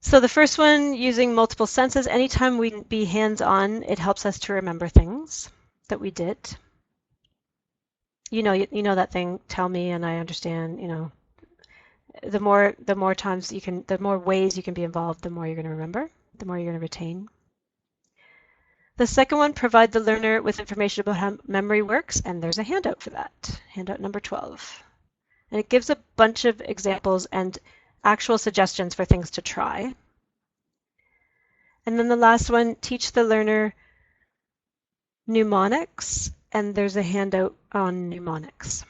So the first one, using multiple senses. Anytime we can be hands-on, it helps us to remember things that we did. You know that thing, tell me and I understand, the more times you can, the more ways you can be involved, the more you're going to remember, the more you're going to retain. The second one, provide the learner with information about how memory works, and there's a handout for that, handout number 12. And it gives a bunch of examples and actual suggestions for things to try. And then the last one, teach the learner mnemonics, and there's a handout on mnemonics.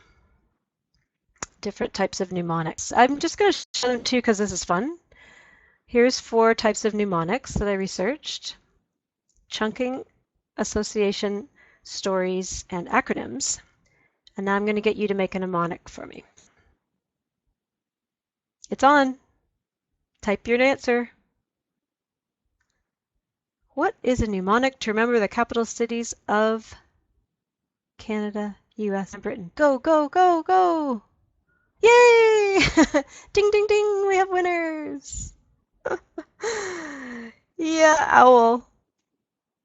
Different types of mnemonics. I'm just going to show them to you because this is fun. Here's 4 types of mnemonics that I researched. Chunking, association, stories, and acronyms. And now I'm going to get you to make a mnemonic for me. It's on. Type your answer. What is a mnemonic to remember the capital cities of Canada, US, and Britain? Go, go, go, go! Yay! Ding, ding, ding! We have winners! Yeah, owl.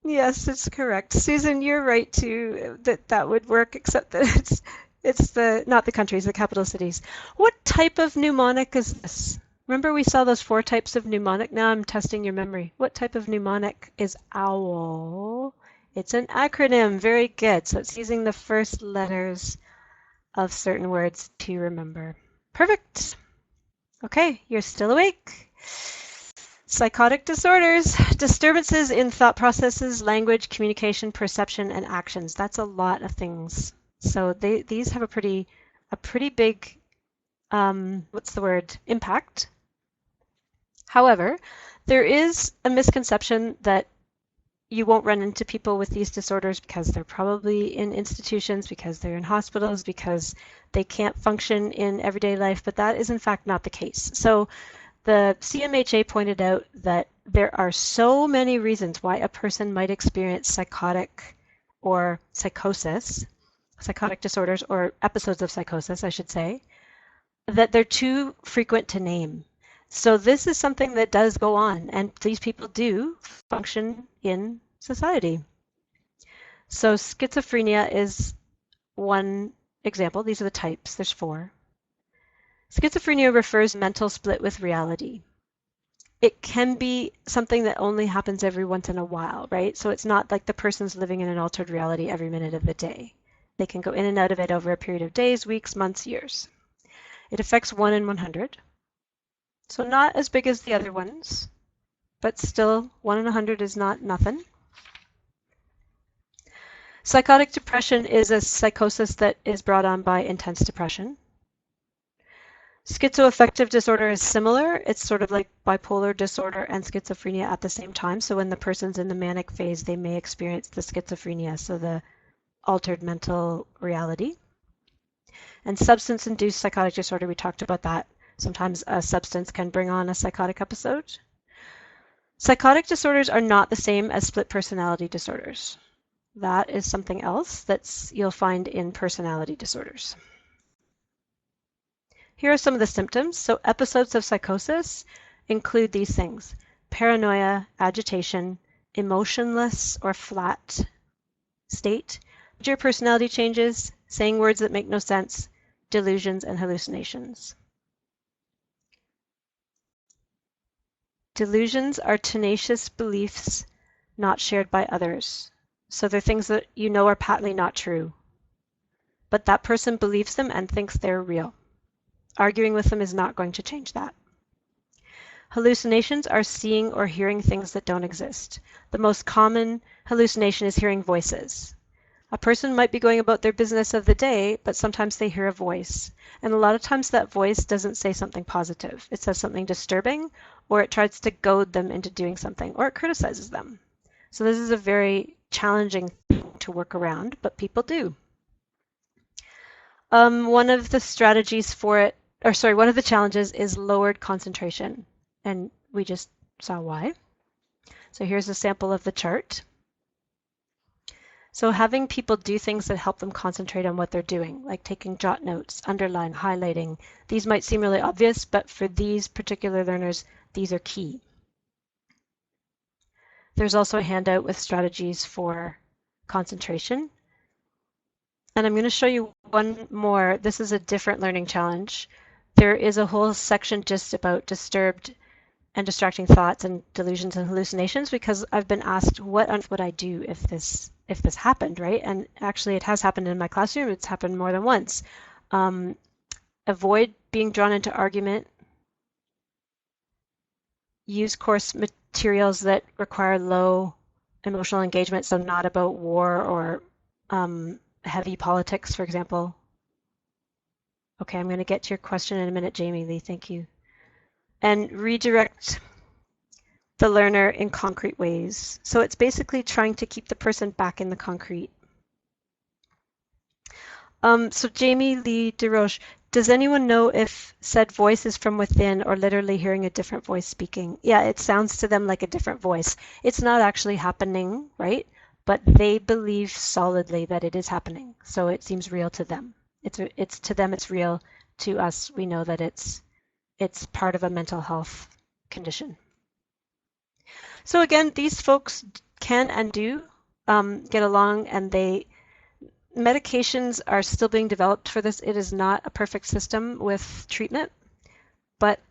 Yes, it's correct. Susan, you're right too. That would work, except that it's the not the countries, the capital cities. What type of mnemonic is this? Remember we saw those 4 types of mnemonic? Now I'm testing your memory. What type of mnemonic is OWL? It's an acronym. Very good. So it's using the first letters of certain words to remember. Perfect. Okay, you're still awake. Psychotic disorders, disturbances in thought processes, language, communication, perception, and actions. That's a lot of things. So these have a pretty big, impact. However, there is a misconception that you won't run into people with these disorders because they're probably in institutions, because they're in hospitals, because they can't function in everyday life, but that is in fact not the case. So the CMHA pointed out that there are so many reasons why a person might experience psychotic or psychosis, psychotic disorders or episodes of psychosis, I should say, that they're too frequent to name. So this is something that does go on, and these people do function in society. So schizophrenia is one example. These are the types. There's 4. Schizophrenia refers to mental split with reality. It can be something that only happens every once in a while, right? So it's not like the person's living in an altered reality every minute of the day. They can go in and out of it over a period of days, weeks, months, years. It affects 1 in 100. So not as big as the other ones, but still 1 in 100 is not nothing. Psychotic depression is a psychosis that is brought on by intense depression. Schizoaffective disorder is similar. It's sort of like bipolar disorder and schizophrenia at the same time. So when the person's in the manic phase, they may experience the schizophrenia, so the altered mental reality. And substance-induced psychotic disorder, we talked about that. Sometimes a substance can bring on a psychotic episode. Psychotic disorders are not the same as split personality disorders. That is something else that you'll find in personality disorders. Here are some of the symptoms. So episodes of psychosis include these things: paranoia, agitation, emotionless or flat state, major personality changes, saying words that make no sense, delusions, and hallucinations. Delusions are tenacious beliefs not shared by others. So they're things that you know are patently not true, but that person believes them and thinks they're real. Arguing with them is not going to change that. Hallucinations are seeing or hearing things that don't exist. The most common hallucination is hearing voices. A person might be going about their business of the day, but sometimes they hear a voice. And a lot of times that voice doesn't say something positive. It says something disturbing, or it tries to goad them into doing something, or it criticizes them. So this is a very challenging thing to work around, but people do. One of the strategies for it, one of the challenges is lowered concentration. And we just saw why. So here's a sample of the chart. So having people do things that help them concentrate on what they're doing, like taking jot notes, underline, highlighting. These might seem really obvious, but for these particular learners, these are key. There's also a handout with strategies for concentration. And I'm going to show you one more. This is a different learning challenge. There is a whole section just about disturbed and distracting thoughts and delusions and hallucinations, because I've been asked, what would I do if this happened, right? And actually it has happened in my classroom. It's happened more than once. Avoid being drawn into argument. Use course materials that require low emotional engagement, so not about war or heavy politics, for example. Okay, I'm going to get to your question in a minute, Jamie Lee. Thank you. And redirect the learner in concrete ways. So it's basically trying to keep the person back in the concrete. So Jamie Lee DeRoche, does anyone know if said voice is from within or literally hearing a different voice speaking? Yeah, it sounds to them like a different voice. It's not actually happening, right? But they believe solidly that it is happening. So it seems real to them. It's to them, it's real. To us, we know that it's part of a mental health condition. So again, these folks can and do get along, and medications are still being developed for this. It is not a perfect system with treatment, but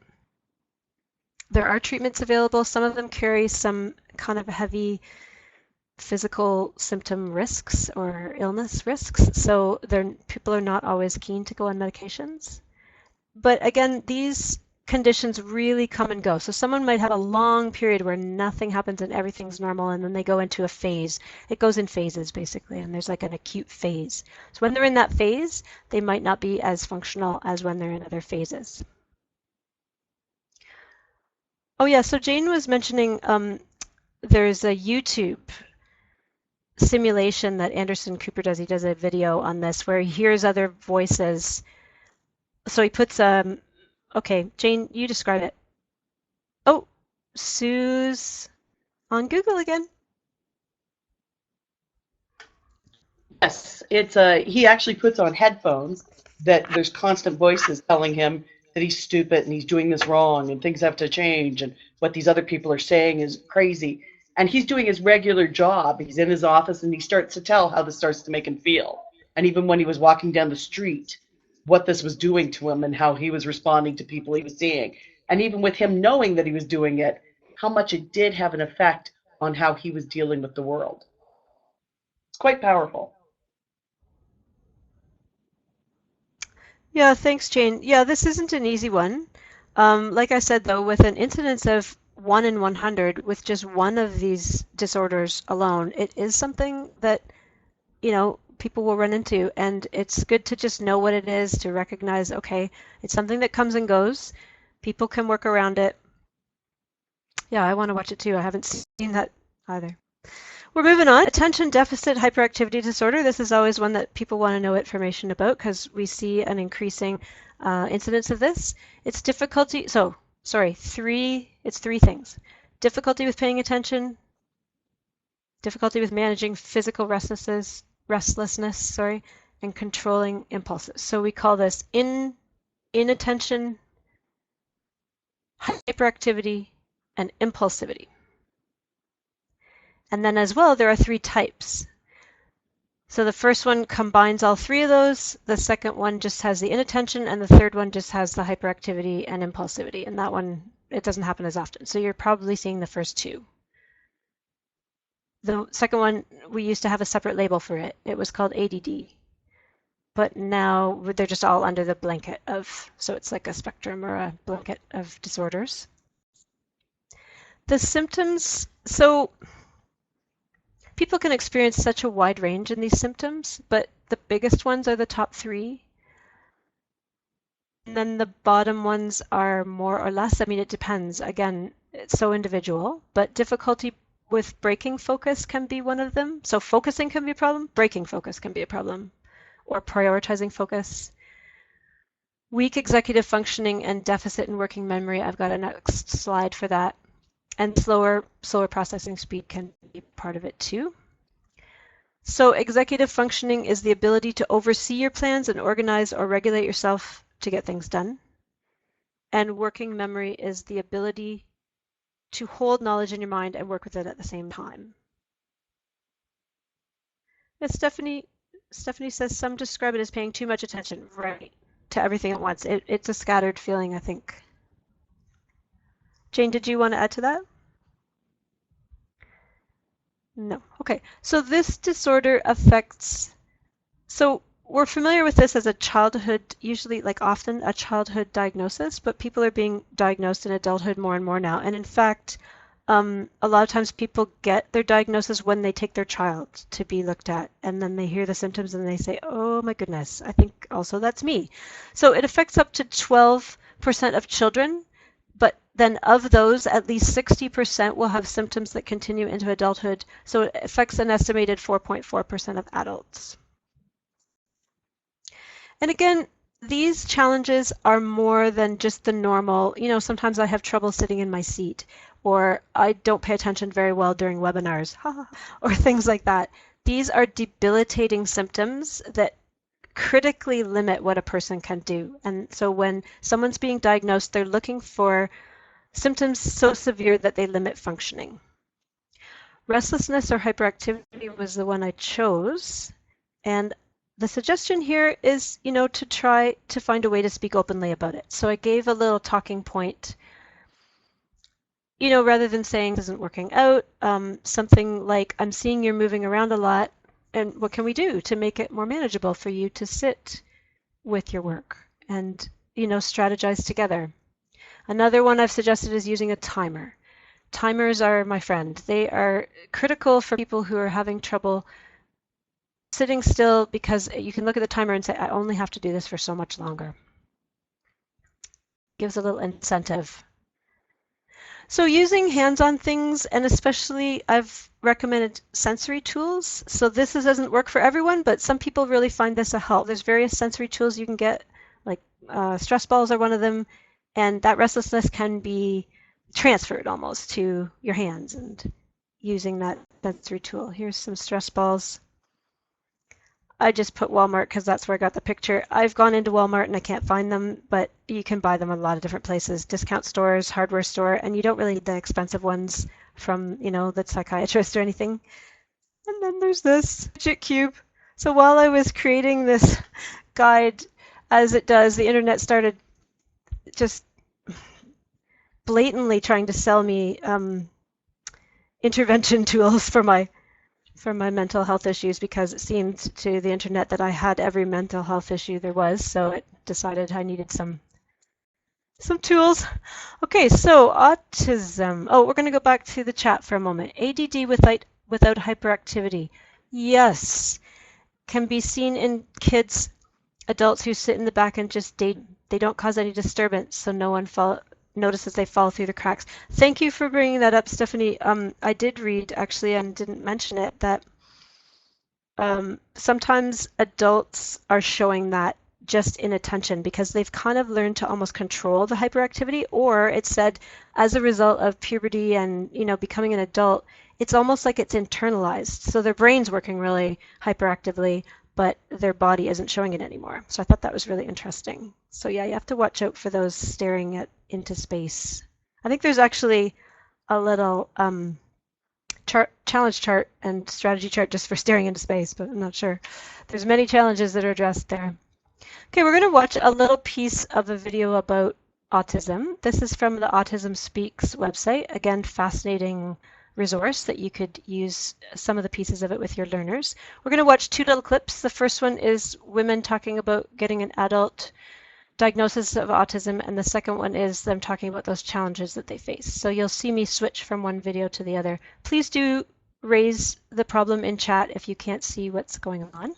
there are treatments available. Some of them carry some kind of heavy physical symptom risks or illness risks, so people are not always keen to go on medications. But again, these conditions really come and go. So someone might have a long period where nothing happens and everything's normal, and then they go into a phase. It goes in phases, basically, and there's like an acute phase. So when they're in that phase, they might not be as functional as when they're in other phases. Oh yeah, so Jane was mentioning there's a YouTube simulation that Anderson Cooper does. He does a video on this where he hears other voices. So he puts okay, Jane, you describe it. Oh, Sue's on Google again. Yes, it's he actually puts on headphones that there's constant voices telling him that he's stupid and he's doing this wrong and things have to change and what these other people are saying is crazy. And he's doing his regular job. He's in his office and he starts to tell how this starts to make him feel. And even when he was walking down the street, what this was doing to him and how he was responding to people he was seeing. And even with him knowing that he was doing it, how much it did have an effect on how he was dealing with the world. It's quite powerful. Yeah, thanks, Jane. Yeah, this isn't an easy one. Like I said, though, with an incidence of 1 in 100, with just one of these disorders alone, it is something that, people will run into. And it's good to just know what it is, to recognize, okay, it's something that comes and goes. People can work around it. Yeah, I want to watch it too. I haven't seen that either. We're moving on. Attention deficit hyperactivity disorder. This is always one that people want to know information about because we see an increasing incidence of this. It's difficulty, it's three things. Difficulty with paying attention, difficulty with managing physical restlessness, and controlling impulses. So we call this inattention, hyperactivity, and impulsivity. And then as well, there are 3 types. So the first one combines all 3 of those, the second one just has the inattention, and the third one just has the hyperactivity and impulsivity. And that one, it doesn't happen as often. So you're probably seeing the first 2. The second one, we used to have a separate label for it. It was called ADD. But now they're just all under the blanket of, so it's like a spectrum or a blanket of disorders. The symptoms, so people can experience such a wide range in these symptoms, but the biggest ones are the top 3. And then the bottom ones are more or less, it depends. Again, it's so individual, but difficulty with breaking focus can be one of them. So focusing can be a problem, breaking focus can be a problem, or prioritizing focus. Weak executive functioning and deficit in working memory. I've got a next slide for that. And slower processing speed can be part of it too. So executive functioning is the ability to oversee your plans and organize or regulate yourself to get things done. And working memory is the ability to hold knowledge in your mind and work with it at the same time. As Stephanie says, some describe it as paying too much attention, right, to everything at once. It's a scattered feeling, I think. Jane, did you want to add to that? No. Okay. So this disorder affects, so we're familiar with this as a childhood, usually often a childhood diagnosis, but people are being diagnosed in adulthood more and more now. And in fact, A lot of times people get their diagnosis when they take their child to be looked at, and then they hear the symptoms and they say, oh my goodness, I think also that's me. So it affects up to 12% of children, but then of those, at least 60% will have symptoms that continue into adulthood. So it affects an estimated 4.4% of adults. And again, these challenges are more than just the normal, sometimes I have trouble sitting in my seat, or I don't pay attention very well during webinars, or things like that. These are debilitating symptoms that critically limit what a person can do. And so when someone's being diagnosed, they're looking for symptoms so severe that they limit functioning. Restlessness or hyperactivity was the one I chose. And the suggestion here is, to try to find a way to speak openly about it. So I gave a little talking point, rather than saying this isn't working out, something like, I'm seeing you're moving around a lot, and what can we do to make it more manageable for you to sit with your work and, strategize together. Another one I've suggested is using a timer. Timers are my friend. They are critical for people who are having trouble sitting still, because you can look at the timer and say, I only have to do this for so much longer. Gives a little incentive. So using hands-on things, and especially I've recommended sensory tools. So doesn't work for everyone, but some people really find this a help. There's various sensory tools you can get, like stress balls are one of them, and that restlessness can be transferred almost to your hands and using that sensory tool. Here's some stress balls. I just put Walmart because that's where I got the picture. I've gone into Walmart and I can't find them, but you can buy them at a lot of different places, discount stores, hardware store, and you don't really need the expensive ones from, the psychiatrist or anything. And then there's this Fidget Cube. So while I was creating this guide, as it does, the internet started just blatantly trying to sell me intervention tools for my mental health issues, because it seemed to the internet that I had every mental health issue there was, so it decided I needed some tools. Okay, so autism. Oh, we're going to go back to the chat for a moment. ADD without hyperactivity. Yes, can be seen in kids, adults who sit in the back and just they don't cause any disturbance, so no one notices they fall through the cracks. Thank you for bringing that up, Stephanie. I did read, actually, and didn't mention it, that sometimes adults are showing that just inattention because they've kind of learned to almost control the hyperactivity, or it's said as a result of puberty and becoming an adult, it's almost like it's internalized. So their brain's working really hyperactively, but their body isn't showing it anymore. So I thought that was really interesting. So yeah, you have to watch out for those staring into space. I think there's actually a little challenge chart and strategy chart just for staring into space, but I'm not sure. There's many challenges that are addressed there. Okay, we're going to watch a little piece of a video about autism. This is from the Autism Speaks website. Again, fascinating resource that you could use some of the pieces of it with your learners. We're going to watch two little clips. The first one is women talking about getting an adult diagnosis of autism, and the second one is them talking about those challenges that they face. So you'll see me switch from one video to the other. Please do raise the problem in chat if you can't see what's going on.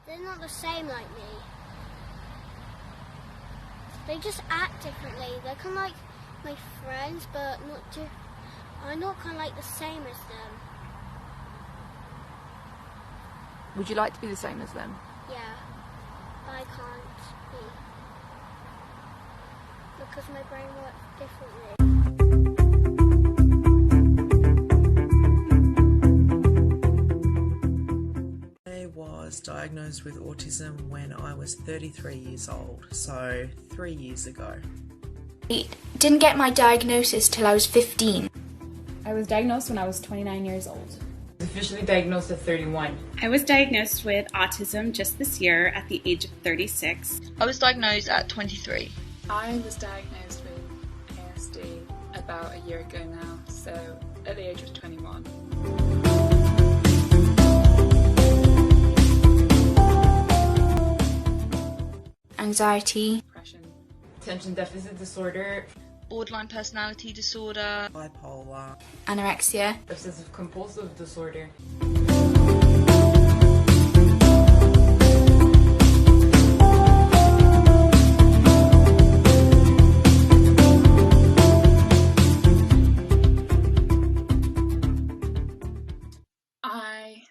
They're not the same like me. They just act differently. They're kind of like my friends, but I'm not kind of like the same as them. Would you like to be the same as them? Yeah, but I can't be. Because my brain works differently. I was diagnosed with autism when I was 33 years old, so 3 years ago. I didn't get my diagnosis till I was 15. I was diagnosed when I was 29 years old. Officially diagnosed at 31. I was diagnosed with autism just this year at the age of 36. I was diagnosed at 23. I was diagnosed with ASD about a year ago now, so at the age of 21. anxiety, depression, attention deficit disorder, borderline personality disorder, bipolar, anorexia, obsessive compulsive disorder. I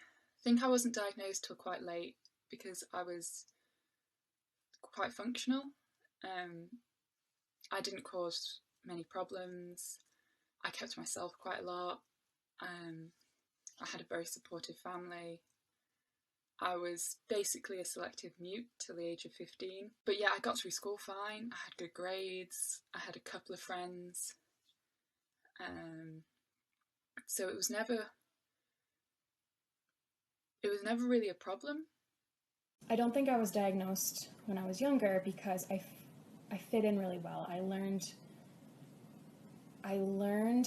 think I wasn't diagnosed till quite late because I was quite functional. I didn't cause many problems. I kept to myself quite a lot. I had a very supportive family. I was basically a selective mute till the age of 15. But yeah, I got through school fine. I had good grades. I had a couple of friends. So it was never really a problem. I don't think I was diagnosed when I was younger because I fit in really well. I learned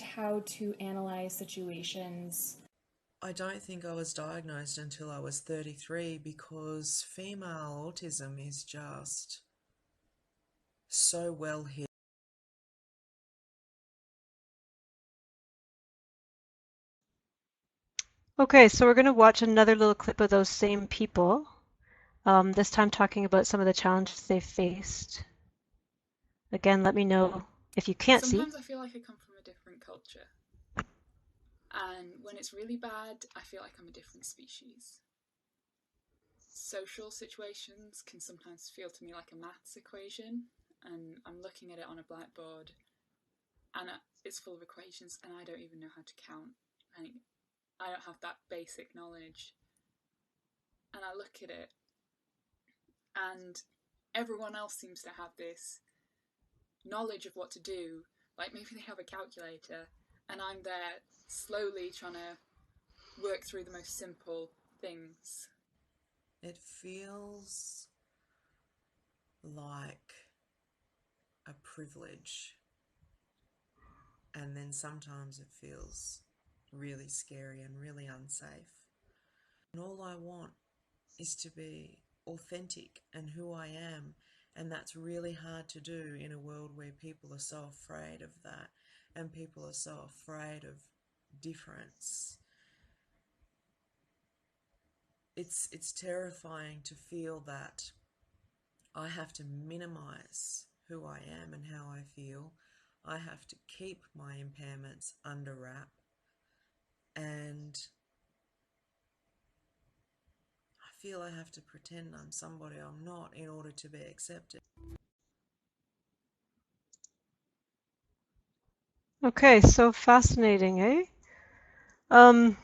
how to analyze situations. I don't think I was diagnosed until I was 33 because female autism is just so well hidden. Okay, so we're going to watch another little clip of those same people, this time talking about some of the challenges they faced. Again, let me know if you can't see. Sometimes I feel like I come from a different culture. And when it's really bad, I feel like I'm a different species. Social situations can sometimes feel to me like a maths equation, and I'm looking at it on a blackboard, and it's full of equations, and I don't even know how to count. I don't have that basic knowledge. And I look at it, and everyone else seems to have this knowledge of what to do, like maybe they have a calculator, and I'm there slowly trying to work through the most simple things. It feels like a privilege, and then sometimes it feels really scary and really unsafe. And all I want is to be authentic and who I am, and that's really hard to do in a world where people are so afraid of that, and people are so afraid of difference. It's terrifying to feel that I have to minimize who I am and how I feel. I have to keep my impairments under wrap, and I feel I have to pretend I'm somebody I'm not in order to be accepted. Okay, so fascinating, eh? A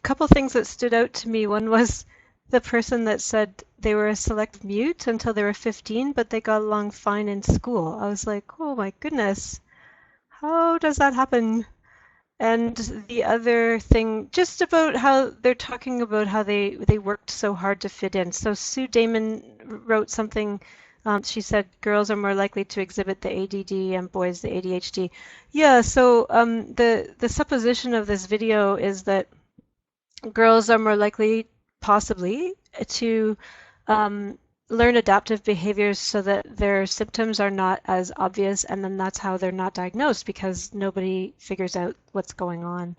couple things that stood out to me. One was the person that said they were a selective mute until they were 15, but they got along fine in school. I was like, oh my goodness, how does that happen? And the other thing, just about how they're talking about how they worked so hard to fit in. So Sue Damon wrote something. She said girls are more likely to exhibit the ADD and boys the ADHD. Yeah. So the supposition of this video is that girls are more likely, possibly, to learn adaptive behaviors so that their symptoms are not as obvious, and then that's how they're not diagnosed because nobody figures out what's going on.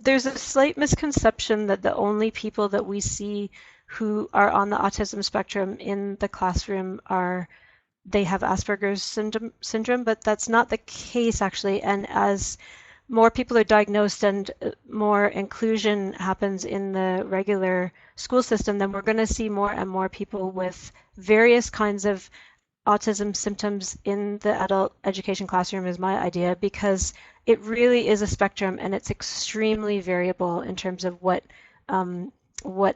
There's a slight misconception that the only people that we see who are on the autism spectrum in the classroom they have Asperger's syndrome, but that's not the case actually. And as more people are diagnosed and more inclusion happens in the regular school system, then we're going to see more and more people with various kinds of autism symptoms in the adult education classroom is my idea, because it really is a spectrum and it's extremely variable in terms of what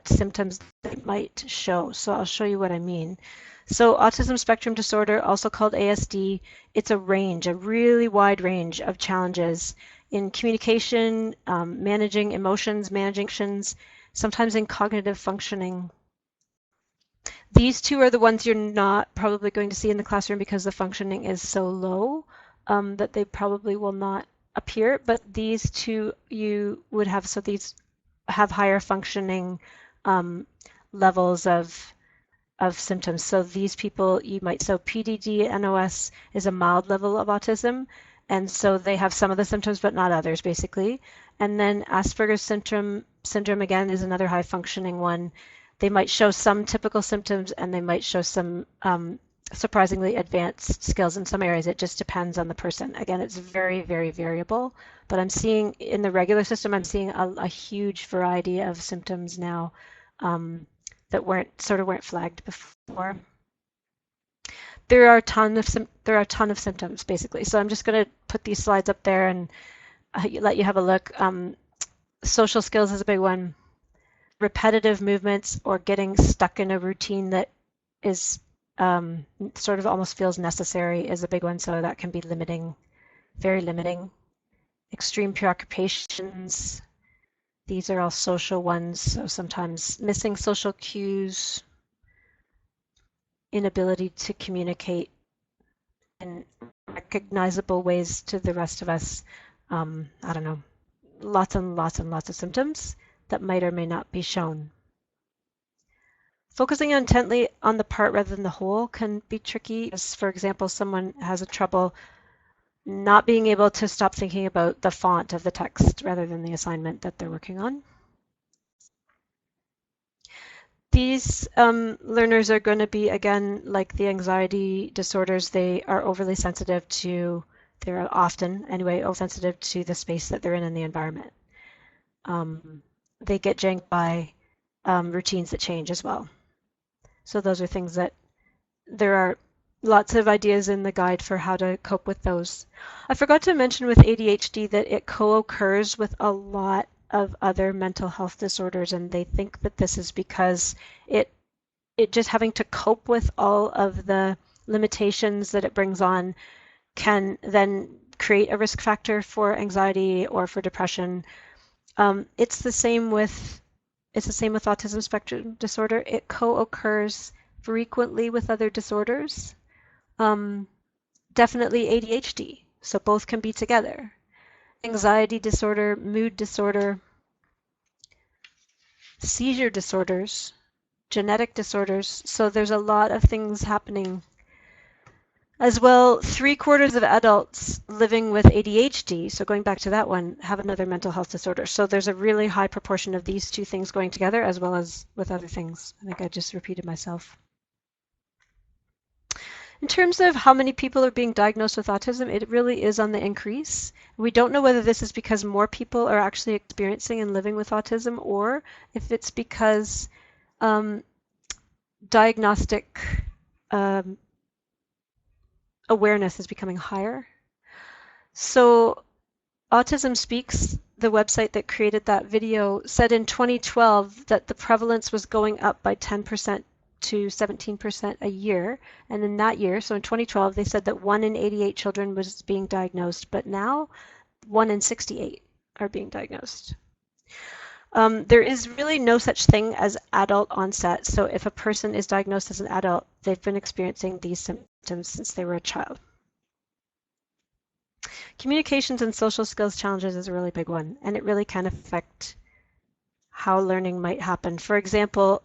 symptoms they might show. So I'll show you what I mean. So autism spectrum disorder, also called ASD, it's a range, a really wide range of challenges in communication, managing emotions, managing actions, sometimes in cognitive functioning. These two are the ones you're not probably going to see in the classroom because the functioning is so low that they probably will not appear, but these two you would have, so these have higher functioning levels of of symptoms. So these people, so PDD NOS is a mild level of autism, and so they have some of the symptoms but not others, basically. And then Asperger's syndrome again is another high functioning one. They might show some typical symptoms and they might show some surprisingly advanced skills in some areas. It just depends on the person. Again, it's very, very variable, but I'm seeing in the regular system, I'm seeing a huge variety of symptoms now that weren't flagged before. There are a ton of symptoms, basically. So I'm just going to put these slides up there and let you have a look. Social skills is a big one. Repetitive movements or getting stuck in a routine that is sort of almost feels necessary is a big one. So that can be limiting, very limiting. Extreme preoccupations. These are all social ones. So sometimes missing social cues, inability to communicate in recognizable ways to the rest of us. I don't know, lots and lots and lots of symptoms that might or may not be shown. Focusing intently on the part rather than the whole can be tricky. As, for example, someone has a trouble not being able to stop thinking about the font of the text rather than the assignment that they're working on. These learners are going to be, again, like the anxiety disorders, they are overly sensitive to, they're often, anyway, oversensitive to the space that they're in the environment. They get janked by routines that change as well. So those are things that there are lots of ideas in the guide for how to cope with those. I forgot to mention with ADHD that it co-occurs with a lot of other mental health disorders, and they think that this is because it just having to cope with all of the limitations that it brings on can then create a risk factor for anxiety or for depression. It's the same with autism spectrum disorder. It co-occurs frequently with other disorders. Definitely ADHD, so both can be together. Anxiety disorder, mood disorder, seizure disorders, genetic disorders. So there's a lot of things happening. As well, 3/4 of adults living with ADHD, so going back to that one, have another mental health disorder. So there's a really high proportion of these two things going together as well as with other things. I think I just repeated myself. In terms of how many people are being diagnosed with autism, it really is on the increase. We don't know whether this is because more people are actually experiencing and living with autism or if it's because diagnostic awareness is becoming higher. So Autism Speaks, the website that created that video, said in 2012 that the prevalence was going up by 10% to 17% a year. And in that year, so in 2012, they said that 1 in 88 children was being diagnosed, but now 1 in 68 are being diagnosed. There is really no such thing as adult onset. So if a person is diagnosed as an adult, they've been experiencing these symptoms since they were a child. Communications and social skills challenges is a really big one, and it really can affect how learning might happen. For example,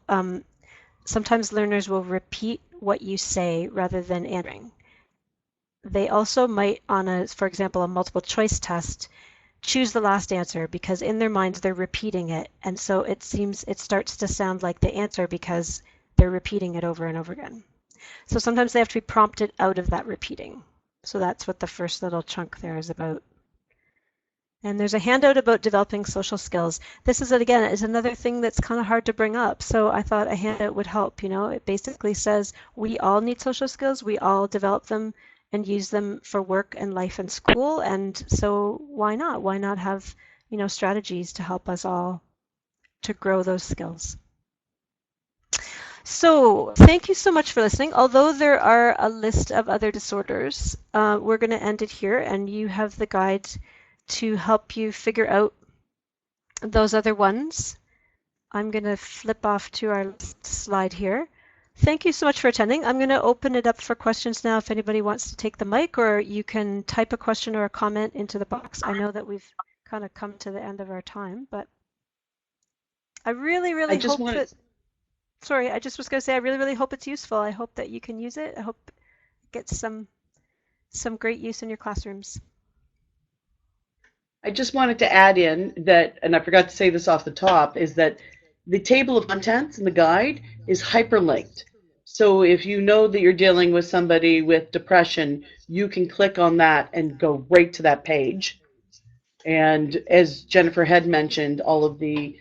sometimes learners will repeat what you say rather than answering. They also might, for example, a multiple choice test, choose the last answer because in their minds they're repeating it, and so it starts to sound like the answer because they're repeating it over and over again. So sometimes they have to be prompted out of that repeating. So that's what the first little chunk there is about. And there's a handout about developing social skills. This is, again, is another thing that's kind of hard to bring up. So I thought a handout would help. It basically says we all need social skills. We all develop them and use them for work and life and school. And so why not? Why not have, strategies to help us all to grow those skills? So thank you so much for listening. Although there are a list of other disorders, we're going to end it here, and you have the guide to help you figure out those other ones. I'm going to flip off to our slide here. Thank you so much for attending. I'm going to open it up for questions now if anybody wants to take the mic, or you can type a question or a comment into the box. I know that we've kind of come to the end of our time, but I really hope that... sorry, I just was going to say I really, really hope it's useful. I hope that you can use it. I hope it gets some great use in your classrooms. I just wanted to add in that, and I forgot to say this off the top, is that the table of contents in the guide is hyperlinked. So if you know that you're dealing with somebody with depression, you can click on that and go right to that page. And as Jennifer had mentioned, all of the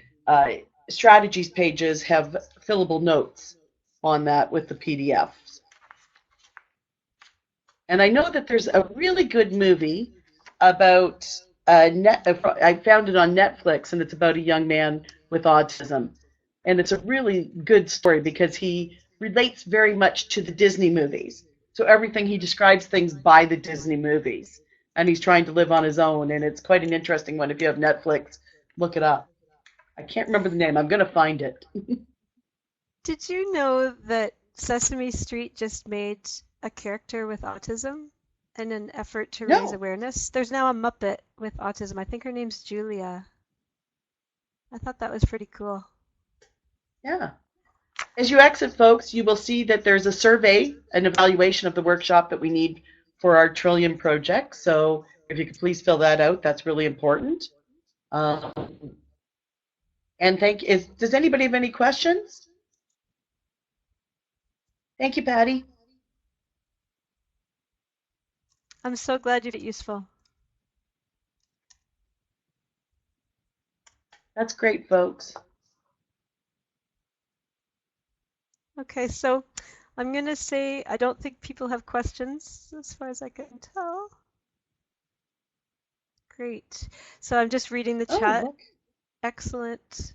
strategies pages have fillable notes on that with the PDFs. And I know that there's a really good movie about I found it on Netflix, and it's about a young man with autism. And it's a really good story because he relates very much to the Disney movies. So everything, he describes things by the Disney movies. And he's trying to live on his own, and it's quite an interesting one. If you have Netflix, look it up. I can't remember the name. I'm going to find it. Did you know that Sesame Street just made a character with autism in an effort to raise awareness? There's now a Muppet with autism. I think her name's Julia. I thought that was pretty cool. Yeah. As you exit, folks, you will see that there's a survey, an evaluation of the workshop that we need for our Trillium project. So if you could please fill that out, that's really important. And does anybody have any questions? Thank you, Patty. I'm so glad you found it useful. That's great, folks. Okay, so I'm going to say I don't think people have questions as far as I can tell. Great. So I'm just reading the chat. Look. Excellent.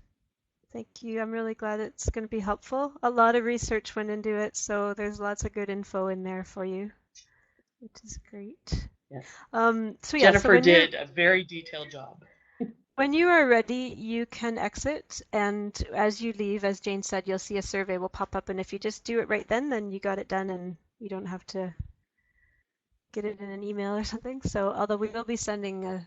Thank you. I'm really glad it's going to be helpful. A lot of research went into it, so there's lots of good info in there for you, which is great. Yes. So yeah, Jennifer did a very detailed job. When you are ready, you can exit, and as you leave, as Jane said, you'll see a survey will pop up, and if you just do it right then you got it done, and you don't have to get it in an email or something. So although we will be sending